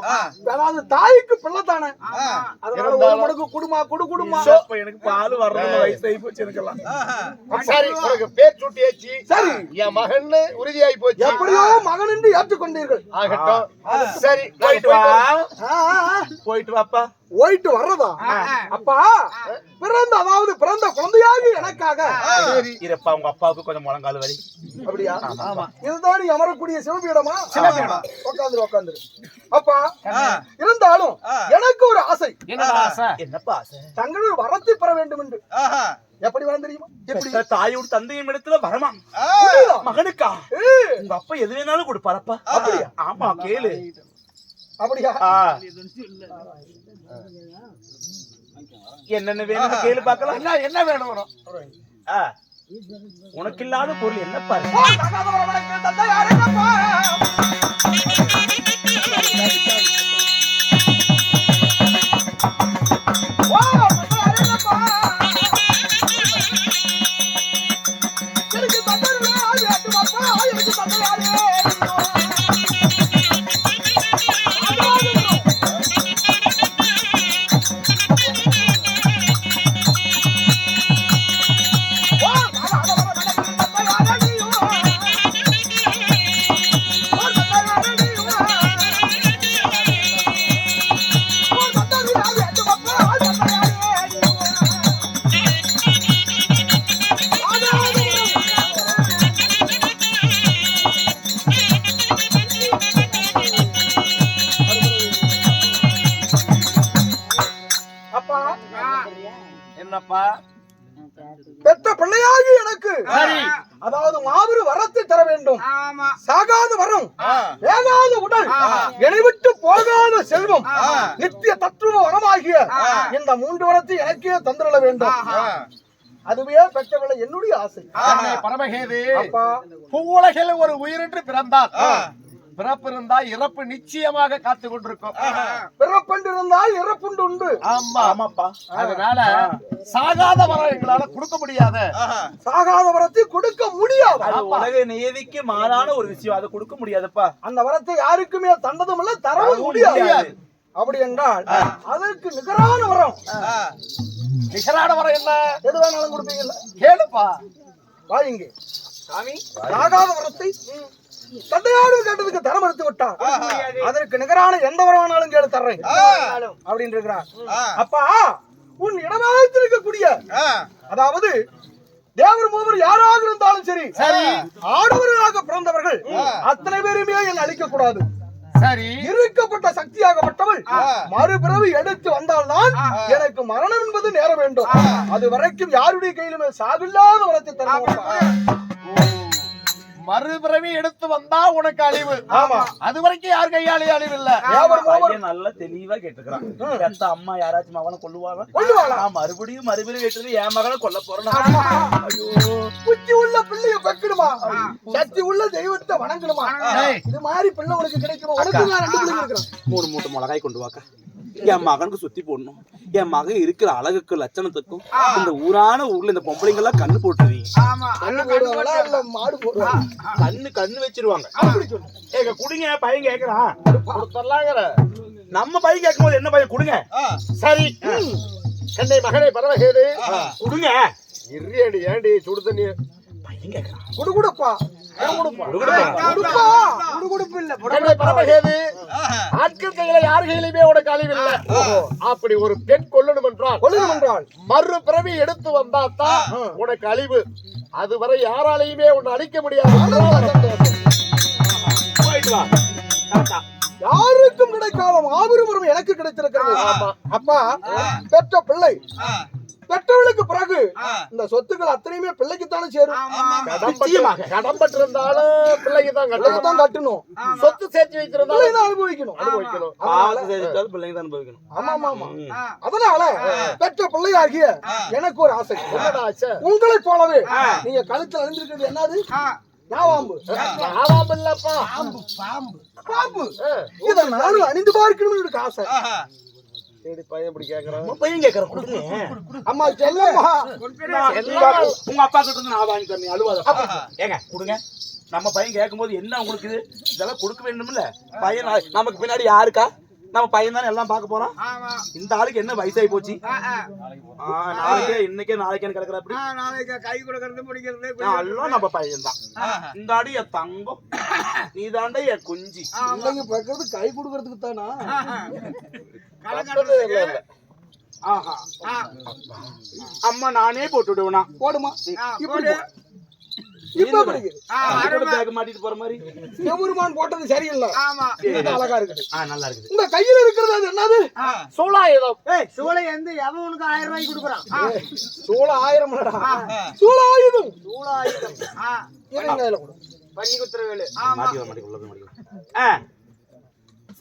A: அதாவது தாய்க்கு பிள்ளை தானே. அதனால ஒரு மடங்கு குடுமா குடுமா
D: எனக்கு பால் வர்றது வயசாகி போச்சு எனக்கெல்லாம்.
A: சரி உனக்கு பேர் சூட்டியாச்சு. சரி என் மகன் உறுதியாகி போச்சு. எப்படியோ மகன் என்று ஏற்றுக்கொண்டீர்கள். ஆகட்டும். சரி
D: போயிட்டு வா. போயிட்டு வாப்பா.
A: போயிட்டு வர்றதா அப்பா? பிறந்த அதாவது பிறந்த குழந்தையாக எனக்காக
D: இருப்பா. உங்க அப்பாவுக்கு கொஞ்சம் முழங்கால் வலி.
A: அப்படியா? இதுதான் நீ அமரக்கூடிய சிவபீடமா? சிவபீடம். உட்காந்துரு. அப்பா இருந்தாலும் எனக்கு ஒரு ஆசை.
D: என்னப்பா ஆசை?
A: தங்கள் வரத்தை பெற வேண்டும் என்று. எப்படி வரம் தெரியுமா?
D: எப்படி தாயோட தந்தையும் இடத்துல வரமா மகனுக்கா? உங்க அப்பா எது வேணாலும் கொடுப்பாரப்பா. அப்படியா? ஆமா கேளு.
A: அப்படியா?
D: என்னென்ன வேணும் கேளு பாக்கலாம். என்ன வேணும்? உனக்கு இல்லாத பொருள் என்ன பாரு.
A: என்னப்பா? பெற்ற பிள்ளையாகி எனக்கு அதாவது மாபெரும் வரத்தை தர வேண்டும். சாகாத வரம், வேகாத உடல், இணைவிட்டு போகாத செல்வம், நித்திய தத்துவ வரமாகிய இந்த 3 வரத்தை எனக்கே தந்திரல வேண்டும். அதுவே பெற்றவளை என்னுடைய ஆசை.
E: பரமகேது
A: அப்பா
E: பூவுலகில் ஒரு உயிரின்று பிறந்தார். பிறப்பு இருந்தா இறப்பு நிச்சயமாக காத்து கொண்டிருக்கும்.
A: பிறப்பென்று இருந்தால் இறப்புண்டு உண்டு.
E: ஆமா ஆமாப்பா. அதனால சாகாத வரம் எங்களால கொடுக்க முடியாது.
A: சாகாத வரத்தை கொடுக்க முடியாது.
D: அது உலக நியதிக்கு மாறான ஒரு விஷயம். அதை கொடுக்க முடியாதுப்பா.
A: அந்த வரத்தை யாருக்குமே தந்ததும் இல்ல, தரவும் முடியாது. அப்படி என்றால் அதற்கு நிகரான வரம்.
E: நிகரான வரம் என்ன?
A: எது வேணாலும் கொடுப்பீங்கல்ல?
E: கேளுப்பா.
A: வாங்க சாமி. சாகாத வரத்தை தந்தையாடு கேட்டதுக்கு தரம் எடுத்து விட்டார். அதற்கு நிகரான எந்த வரவானாலும் கேளு தர்றேன் அப்படின்னு இருக்கிறார். அப்பா உன் இடமாகத்திருக்கக்கூடிய அதாவது தேவர் மூவர் யாராக இருந்தாலும் சரி, ஆடவர்களாக பிறந்தவர்கள் அத்தனை பேருமே என்னை அழிக்க கூடாது.
E: சரி,
A: இருக்கப்பட்ட சக்தியாகப்பட்டவள் மறுபிறவி எடுத்து வந்தால்தான் எனக்கு மரணம் என்பது நேர வேண்டும். அது வரைக்கும் யாருடைய கையிலுமே சாவில்லாத வரத்தை தர
E: மறுபிறவி எடுத்து வந்தா உனக்கு அழிவு.
A: ஆமா,
E: அது வரைக்கும் யார் கையாலே அழிவு இல்ல.
D: நல்லா தெளிவா கேட்டுக்கிறான். எந்த அம்மா யாராச்சும் மகனை கொல்லுவாங்க? மறுபடியும் மறுபிறவி எடுத்து என் மகனை கொல்ல போறேன்.
A: புத்தி உள்ள பிள்ளைய பெக்கணுமா, சக்தி உள்ள தெய்வத்தை வணங்கணுமா? இது மாதிரி பிள்ளை உனக்கு கிடைக்குமா? உனக்கு நான் 2 பிள்ளைங்க இருக்கிறேன்.
D: 3 மூட்டை மிளகாய் கொண்டு வாக்கா. என் மகனுக்கு சுத்தி போடணும். என் மகன் இருக்கிற அழகுக்கு லட்சணத்துக்கும் இந்த ஊர்ல இந்த பொம்பளைங்க எல்லாம் கண்ணு போட்டுருவீங்க. கண்ணு வச்சிருவாங்க. ஏங்க குடுங்க. பையன் கேக்குறான். நம்ம பையன் கேட்கும் போது என்ன பையன் குடுங்க.
A: சரி கண்ணை மகனை பரவகேது
D: குடுங்க.
A: இரியடி ஏண்டி சுடு தண்ணி
D: பையன் கேக்குறான்.
A: குடுகுடுப்பா ஆட்கள் கையில யார் கையிலுமே உனக்கு அழிவில்லை. அப்படி ஒரு பெண் கொல்லணும் என்றால் மறு பிறவி எடுத்து வந்தாத்தான் உனக்கு அழிவு. அதுவரை யாராலையுமே உன்னை அழிக்க முடியாது. யாருக்கும் கிடைக்காத மாபெரும் எனக்கு கிடைத்திருக்கிறது. அப்பா பெற்ற பிள்ளை பெற்றவர்களுக்கு பிறகு இந்த சொத்துக்கள் அத்தனையுமே பிள்ளைக்குத்தானே சேரும்.
E: கடன் பட்டிருந்தாலும் பிள்ளைக்கு தான்
A: பிள்ளைக்கு தான் கட்டணும்.
E: சொத்து சேர்த்து வைத்திருந்தாலும்
A: பிள்ளைங்க தான் அனுபவிக்கணும். ஆமா ஆமா ஆமா. அதனால பெற்ற பிள்ளையாகிய எனக்கு ஒரு ஆசை.
E: என்னடா ஆச்சு?
A: உங்களை போலவே நீங்க கழுத்துல அணிந்திருக்கிறது என்னது? நாவாம்பு.
E: பாவம் இல்லப்பா.
A: பாம்பு. இத நானும் அணிந்து பார்க்கணும்னு எனக்கு ஆசை.
E: சரி, பையன் இப்படி கேக்குறான்.
D: பையன் கேக்குற கொடுங்க.
A: அம்மா செல்லம்மா.
D: உங்க அப்பா கிட்ட இருந்து நான் வாங்கி தரேன். அழுவாத. ஏங்க கொடுங்க. நம்ம பையன் கேட்கும்போது என்ன உங்களுக்கு இது? இதெல்லாம் கொடுக்க வேண்டும்ல. பையன் நமக்கு பின்னாடி யாருக்கா? நம்ம பையன் தானே எல்லாம் பார்க்க போறோம். இந்த ஆளுக்கு என்ன வயசாகி போச்சு? நாளைக்கே இன்னைக்கே நாளைக்கே கிடக்குற அப்படி
C: நாளைக்கு கை கொடுக்கறது பிடிக்கிறது
D: எல்லாம் நம்ம பையன் தான். இந்த ஆடு என் தங்கம், நீ தாண்டா என் குஞ்சி.
A: பிள்ளைங்க பிறக்கிறது கை கொடுக்கறதுக்கு தானா?
D: ஆஹா, அம்மா நானே போட்டுடுவேனா?
A: போடுமா. இப்படி இப்ப
D: பேக் மாட்டிட்டு போற மாதிரி
A: செவுருமான் போட்டது சரியில்லை. அழகா இருக்குது.
D: நல்லா இருக்குது.
A: உங்க கையில இருக்கிறது அது என்னது?
E: சூளாயுதம்.
C: சூளை வந்து எவனுக்கு 1000 ரூபாய்க்கு கொடுக்குறான்.
A: சூள 1000 சூளாயுதம்.
C: சூளாயுதம்
A: என் கையில கொடு.
C: பண்ணி குத்துற வேலு.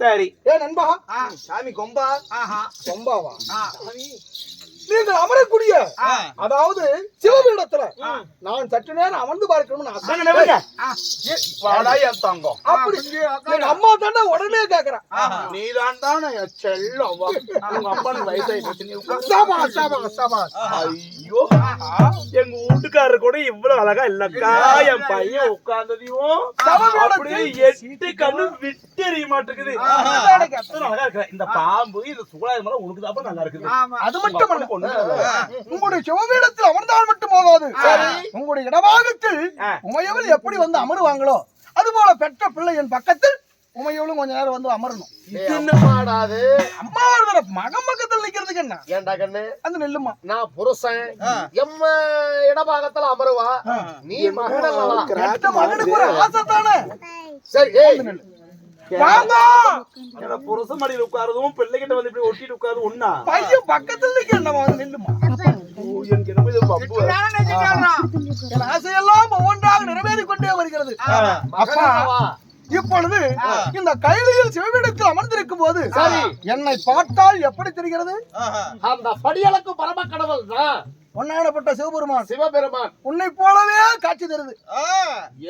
D: சரி.
A: ஏ நண்பா,
C: சாமி கொம்பா.
A: கொம்பாவா? நீங்கள் அமரக்கூடிய அதாவது சிவபீடத்துல நான் சற்று நேரம் அமர்ந்து பார்க்கணும்னு ஆசை. அப்படி எங்க அம்மா தாண்டா உடனே கேக்குறேன்.
D: நீ தாண்டா என் செல்லம். உங்க அப்பானுக்கு வயசாகி போச்சு. ஐயோ, எங்க வீட்டுக்காரர் கூட இவ்வளவு அழகா இல்லக்கா. என் பையன் உட்கார்ந்ததையும் அப்படியே 8 கண்ணு விட்டு எறிய மாட்டேங்குது. அழகா இருக்கிற இந்த பாம்பு இந்த சூழாயம் உனக்கு தான் நல்லா இருக்குது.
A: அது மட்டும் உங்களுடைய சிவபீடத்தில் அமர்ந்தால் மட்டும் போகாது. உங்களுடைய இடபாகத்தில் உமையவள் எப்படி வந்து அமருவாங்களோ அது போல பெற்ற பிள்ளை என் பக்கத்தில் உமையவளும் கொஞ்ச நேரம் வந்து அமரணும். அம்மா மகன் பக்கத்தில் நிக்கிறதுக்கு என்ன?
E: ஏண்டா கண்ணு,
A: அந்த நெல்லுமா
E: நான் புருஷன் எம்ம இடபாகத்துல அமருவா, நீ
A: மகனுக்கு ஒரு ஆசை தானே.
E: சரி,
D: புருஷ மடியில் உட்காரதும் பிள்ளைகிட்ட வந்து இப்படி ஒட்டிட்டு உட்காரு ஒண்ணா?
A: பையன் பக்கத்துல நிக்க என்னமா நெல்லுமா. என் ஆசையெல்லாம் ஒவ்வொன்றாக நிறைவேறிக் கொண்டே வருகிறது. அப்பா இப்பொழுது இந்த கைலியில் சிவபீடத்தில் அமர்ந்திருக்கும் போது என்னை பார்த்தால் எப்படி தெரிகிறது?
E: அந்த படியளக்கு பரம கடவுள் தான்
A: பொன்னாடப்பட்ட
E: சிவபெருமான்
A: உன்னை போலவே காட்சி தருது.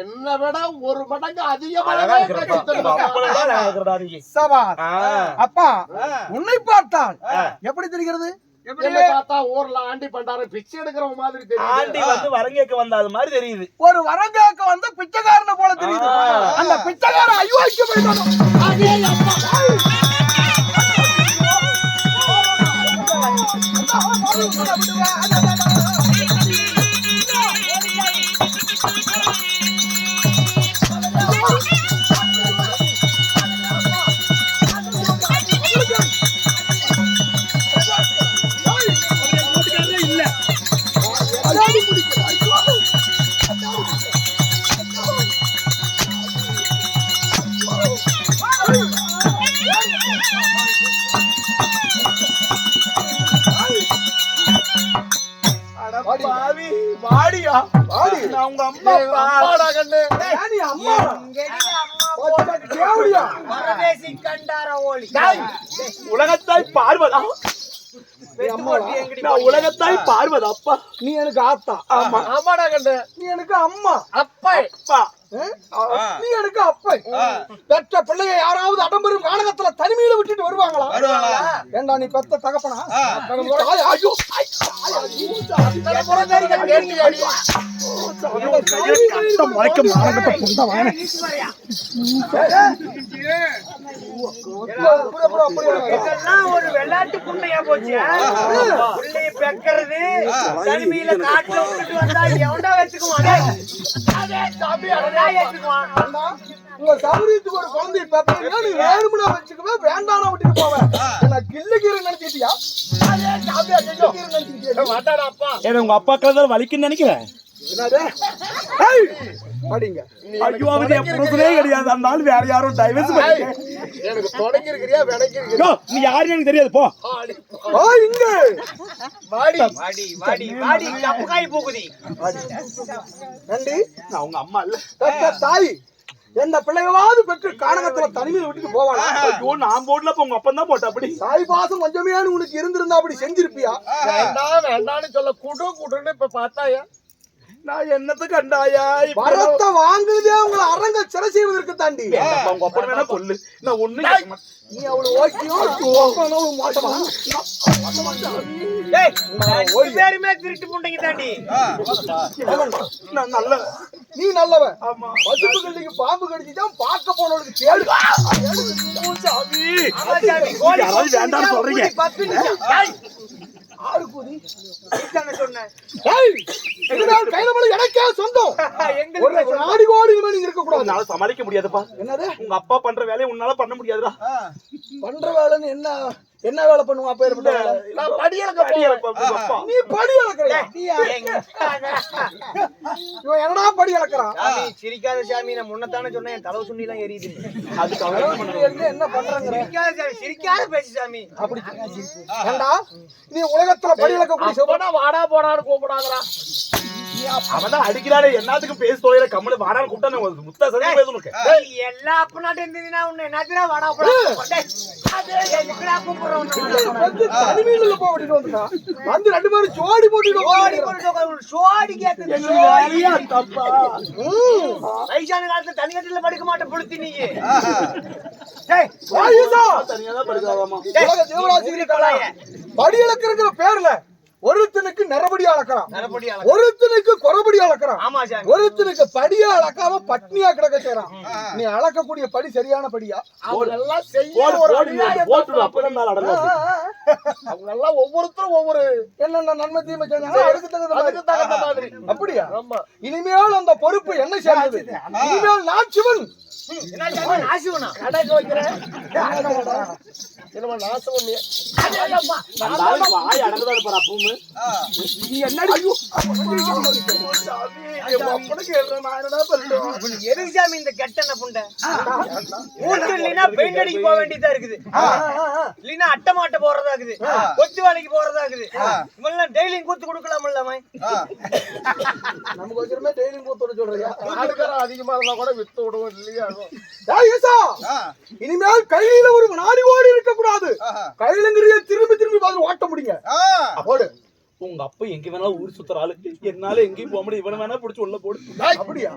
E: என்ன விட 1 மடங்கு அதிகமாகவே காட்சி தருது.
A: அப்பா உன்னை பார்த்தால் எப்படி தெரிகிறது?
E: என்னை பார்த்தா ஊர்ல ஆண்டி பண்டார பிச்சை எடுக்கிற மாதிரி தெரியுது.
D: ஆண்டி வந்து வரங்கேக்க வந்த அது மாதிரி தெரியுது.
A: ஒரு வரங்கேக்க வந்த பிச்சைக்காரனை போல தெரியுது. அந்த பிச்சைக்காரன் ஐயோக்கிய
D: வாடியா வாடி. நான் உங்க அம்மா
E: அம்மாடா கண்ணு.
A: அம்மா
C: பரதேசி கண்டார ஓலி.
D: உலகத்தாய் பார்வதா? நான் உலகத்தாய் பார்வதா? அப்பா
A: நீ எனக்கு ஆத்தா.
E: ஆமாடா கண்ணு.
A: நீ எனக்கு அம்மா.
E: அப்பா
D: அப்பா
A: நீ எனக்கு அப்பை. பெற்ற பிள்ளைய யாராவது அடம்பெரும் கானகத்துல தனிமையில விட்டுட்டு வருவாங்களா? ஏண்டா நீ பெத்த தகப்பனா? ஐயோ
C: ஒரு வெள்ளாட்டு புண்ணையா போச்சு. பிள்ளைய பெக்கிறது தனிமையில காட்டுல விட்டுட்டு வந்தா எவன்டா வச்சுக்குவான்?
A: உங்க சௌரியத்துக்கு ஒரு குழந்தை பெற்றா நீ வேணும்னா வச்சுக்கவே வேண்டாம் விட்டுட்டு போவேன். நான் கிள்ளுகிற நினைச்சிட்டியா?
D: உங்க அப்பாக்கள் வலிக்குன்னு நினைக்கிறேன்.
A: படிங்க.
D: ஐயோ, அவரு என் புருஷனே கிடையாது. அந்த ஆள் வேற யாரும் டைவர்ஸ் பண்ணிட்டேன்.
E: எனக்கு தொடங்கி இருக்கிறியா விளக்கி இருக்கிறியா?
D: நீ யாருன்னு எனக்கு தெரியாது போ.
A: இங்க
E: வாடி
C: வாடி வாடி வாடி கப்பக்காய் போகுதி.
A: நன்றி.
D: நான் உங்க அம்மா இல்ல.
A: பெற்ற தாய் எந்த பிள்ளைகளாவது பெற்று கானகத்துல தனிமையில விட்டுட்டு போவானா?
D: ஐயோ நான் போடல, உங்க அப்பா தான் போட்ட. அப்படி
A: தாய் பாசம் கொஞ்சமே உனக்கு இருந்திருந்தா அப்படி செஞ்சிருப்பியா?
E: வேண்டாம் வேண்டாம்னு சொல்ல குடுன்னு இப்ப பார்த்தாயா?
D: நான் என்னத்த கண்டாயா?
A: வரத்தை வாங்குறதே உங்களை அரங்க சிறை செய்வதற்கு தாண்டி.
D: உங்க அப்பா வேணா கொல்லு, நான் ஒண்ணு.
A: நீ அவளு ஓக்கியும் மாட்டமா?
C: டேய், ரெண்டு பேருமே திருட்டு புண்டைங்க தாண்டி.
D: நான் நல்ல.
A: நீ நல்லவன். பசுப்பு கல்லிக்கு பாம்பு கடிச்சுதான் பார்க்க போனவளுக்கு கேளு.
D: சாமி,
C: ஆமா சாமி, கோழி
D: யாராவது வேண்டாம்னு சொல்றீங்க?
C: கூட்டி பத்து நிமிஷம். டேய்,
A: ஆறு கூதி.
C: இதுதானே சொன்னேன்.
A: ஏய், இதனால் கையில மலை எனக்கே சொந்தம். ஒரு
C: எங்களுக்கு
A: நாடி கோடி நீங்க இருக்க கூடாது.
D: உன்னால சமாளிக்க முடியாதுப்பா.
A: என்னது
D: உங்க அப்பா பண்ற வேலையை உன்னால பண்ண முடியாதுடா.
A: பண்ற வேலைன்னு என்ன வேலை பண்ணுவா? அப்ப ஏற்பட்ட வேலை.
E: நான் படியலக்க போறேன்.
D: அப்பா
A: நீ படி அளக்குறியா? இவன் என்னடா படி அளக்குறான்?
C: சாமி சிரிக்காத சாமி, நான் முன்னத்தானே சொன்னேன் என் தலை சுண்ணி எல்லாம் எரியுது.
D: அதுக்கு அவன்
A: என்ன பண்றங்கிற?
C: சிரிக்காத சாமி, சிரிக்காத பேசு சாமி.
A: அப்படி ஏண்டா நீ உலகத்துல படி அளக்கக்கூடிய
E: அப்பனா வாடா போடான்னு கூப்பிடாதடா.
D: அவன் அடிக்கிறானே, எல்லாத்துக்கும் பேச தொலைற கம்மல வாடான்னு கூப்பிட்டா முத்தா சரி பேச உனக்கு.
C: டேய், எல்லா அப்பனாட்டும் இருந்ததுன்னா உன்னை என்னத்துடா வாடா போடா. டேய், எதுக்குடா கூப்பிடுறோம் உன்னை?
A: தனிமையில போக வேண்டிட்டு வந்துட்டா வந்து ரெண்டு பேரும் ஜோடி போட்டுட்டு
C: சோடி போட்டு உட்காரு, சோடி கேக்குது.
D: வேலையா தப்பா?
C: வயசான காலத்துல தனிக்கட்டில படுக்க மாட்டேன் புளுத்தி நீ.
D: தனியாதான் படுக்காதாமா.
A: உலக ஜீவராசிகளுக்கு படி அளக்குறங்கிற பேர்ல ஒருத்தனுக்கு நிறபடி அளக்கிறான்,
C: நரபடியா?
A: ஒருத்தனுக்கு குறபடி அளக்கிறான்,
C: ஆமா சாமி.
A: ஒருத்தனுக்கு படியா அளக்காம பட்னியா கிடக்க செய்யறான். நீ அளக்கக்கூடிய படி சரியான படியா?
E: அவங்க எல்லாம் செய்ய
D: போடு,
E: ஒரு
D: போடு,
E: அநியாயம்
D: போட்டுடு,
E: தப்பு.
D: அப்பதான் மேல அடங்கும்.
E: அவங்க எல்லாம் ஒவ்வொருத்தரும் ஒவ்வொரு
A: என்னென்ன நன்மை தீமை செஞ்சாங்க அதுக்கு தகுந்த
E: அதுக்கு
A: மாதிரி.
E: தகுந்த மாதிரி.
A: அப்படியா?
E: ஆமா.
A: இனிமேல் அந்த பொறுப்பு என்ன சேர்ந்தது? இனிமேல் நான் சிவன்.
C: என்ன சாமி நாசிவனா?
E: கடைக்கு வைக்கிறேன். என்னமா நாசம் பண்ணி
D: அந்த ஆளுக்கு வாய் அடங்குதா இருப்பாரு அப்பவும்.
A: நீ என்னடி? ஐயோ,
E: அப்பனுக்கு எழுதுறேன் நான் என்னடா பண்ணுவேன்.
C: எதுக்கு சாமி இந்த கெட்டன புண்டை? ஊட்டு இல்லைன்னா பெயிண்ட் அடிக்க போக வேண்டியதா இருக்குது, இல்லைன்னா அட்டை மாட்ட போறதா இருக்குது, கொத்து வேலைக்கு போறதா இருக்குது. இவெல்லாம் டெய்லியும் கூத்து கொடுக்கலாம்ல அவன்.
A: நமக்கு வச்சிருமே டெய்லியும் கூத்தோட சொல்றியா?
E: ஆடுக்காரன் அதிகமா இருந்தா கூட வித்து விடுவோம் இல்லையா?
A: ஏய் ஈசா, இனிமேல் கையில ஒரு நாடி ஓடி இருக்க கூடாது. கையிலங்கிறிய திரும்பி திரும்பி பார்த்து ஓட்ட முடியுங்க. போடு.
D: உங்க அப்பா எங்க வேணாலும் ஊர் சுத்துற ஆளு, என்னால எங்கேயும் போக முடியும். இவனை வேணா பிடிச்சி உள்ள போடு.
A: அப்படியா?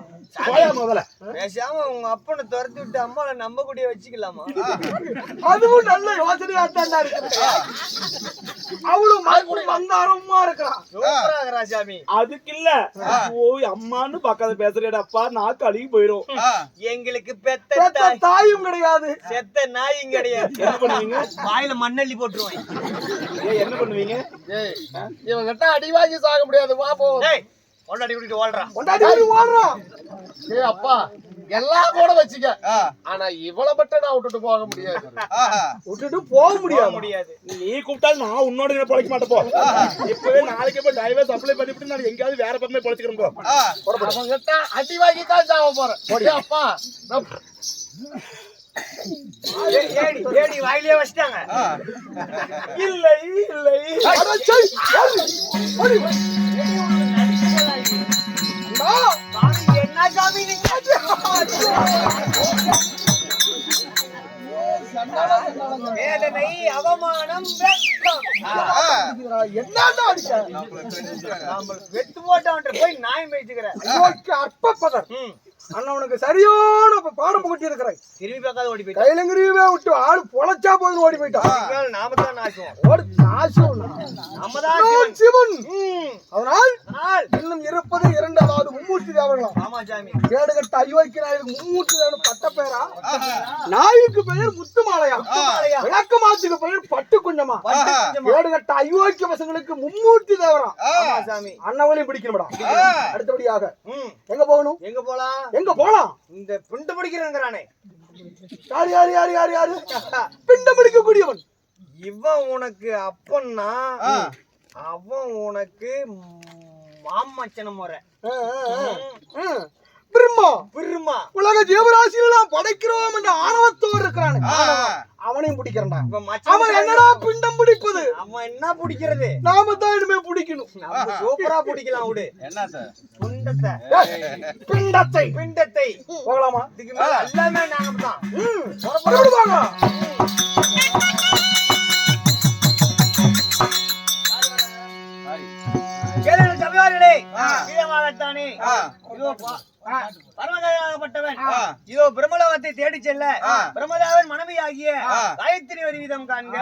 D: போயா முதல்ல.
C: பேசாம உங்க அப்பனை துரத்தி விட்டு அம்மாவை நம்ம கூடயே வச்சுக்கலாமா?
A: அதுவும் நல்ல யோசனையா தான் இருக்கு. அவளும் மறுபடியும் மந்தாரமா இருக்கிறான்.
C: சூப்பரா இருக்கிறா சாமி.
D: அதுக்கு இல்ல, ஓய் அம்மான்னு பார்க்காத பேசுறேடாப்பா, நாக்கு அழுகி போயிரும்.
C: எங்களுக்கு பெத்த
A: பெத்த
C: தாய்,
A: தாயும் கிடையாது.
C: செத்த நாயும் கிடையாது.
D: என்ன பண்ணுவீங்க?
C: வாயில மண்ணள்ளி போட்டுருவான்.
D: என்ன பண்ணுவீங்க?
E: ஏய், இவன் கிட்ட அடி வாங்கி சாக முடியாது. வா போ.
C: டேய், பொண்டாட்டி கூட்டிட்டு ஓடுறான்.
A: கொண்டாடி ஓடி ஓடுறான்.
E: ஏய் அப்பா, எல்லாம் கூட வச்சுக்க. ஆனா இவளை மட்டும் நான் விட்டுட்டு போக முடியாது.
A: விட்டுட்டு போக முடியாது.
C: முடியாது.
D: நீ கூப்பிட்டாலும் நான் உன்னோட பொழைக்க மாட்டேன் போ. இப்பவே நாளைக்கு போய் டைவர்ஸ் அப்ளை பண்ணிவிட்டு நான் எங்கேயாவது வேற பக்கமே பொழைச்சுக்கிறேன் போ.
E: அவன் கிட்ட அடி வாங்கி தான் சாக போறேன். ஏய் அப்பா,
C: ஏடி ஏடி வாயிலே வச்சிட்டாங்க.
D: இல்லை இல்லை.
A: அடச்சை, ஓடு, ஓடு. அண்ணா,
C: சாமி, என்ன சாமி நீங்க? வேதனை, அவமானம், வெட்கம்.
A: என்னடா அடிச்ச?
C: நாம வெட்டு போட்டவன்ட்ட போய் நாய் மேய்ச்சுக்கிறேன்.
A: ஐயோக்கு அற்பப்பதர். அண்ணவனுக்கு சரியான பாடம் புகட்டி இருக்கிறேன்.
C: திரும்பி பார்க்காத ஓடி போயிட்டான்.
A: கையிலங்கிரியுமே விட்டு ஆளு பொழைச்சா போதுன்னு ஓடி போயிட்டான்.
C: நாம தான் நாசுவோம்.
A: ஓடு, நாசம்.
C: நம்ம தான்
A: நான் சிவன். அதனால்
C: ஆனால்
A: இன்னும் இருப்பது இரண்டு, அதாவது மும்மூர்த்தி தேவர்களாம்.
C: ஆமா சாமி.
A: கேடுகட்ட ஐயோக்கு நாயுக்கு மும்மூர்த்தி தேவன் பட்ட பேரா? நாய்க்கு பெயர் முத்துமாலையா? விளக்கமாத்துக்கு பெயர் பட்டு குஞ்சமா? கேடுகட்ட ஐயோக்கிய பசங்களுக்கு மும்மூர்த்தி தேவரா?
C: ஆமா சாமி.
A: அண்ணவளையும் பிடிக்கணும்டா. அடுத்தபடியாக எங்க போகணும்?
C: எங்க போலாம்?
A: எங்க போலாம்?
C: இந்த பிண்டு பிடிக்கிறேங்கிறானே,
A: யாரு யாரு யாரு யாரு யாரு? பிண்டம் பிடிக்கக்கூடியவன்.
C: இவன் உனக்கு அப்பன்னா அவன் உனக்கு மாமச்சன முறை.
A: பிரம்மா
C: பிருமா
A: உலக ஜீவராசிகள் நாம் படைக்கிறோம் என்ற ஆணவத்தோடு இருக்கிறான். இருக்கிறானு அவனையும் பிடிக்கிறா.
C: இப்ப மச்சான்
A: அவன் என்னடா பிண்டம் பிடிப்பது?
C: அவன் என்ன பிடிக்கிறது?
A: நாம தான் இனிமே பிடிக்கணும்.
C: நம்ம சூப்பரா பிடிக்கலாம் விடு.
B: என்ன சார்
C: பிண்டத்தை
A: பிண்டத்தை
C: பிண்டத்தை
A: போகலாமா?
C: இதுக்கு மேல எல்லாமே நாங்க தான்.
A: புறப்படுவாங்க.
C: கேளுங்கள் சபையார்களே, வீரமாகத்தானே இதோ பரமதேவனாகப்பட்டவன் இதோ பிரம்மலோகத்தை தேடிச் செல்ல பிரம்மதேவன் மனைவியாகிய காயத்ரி வருவிதம் காண்க.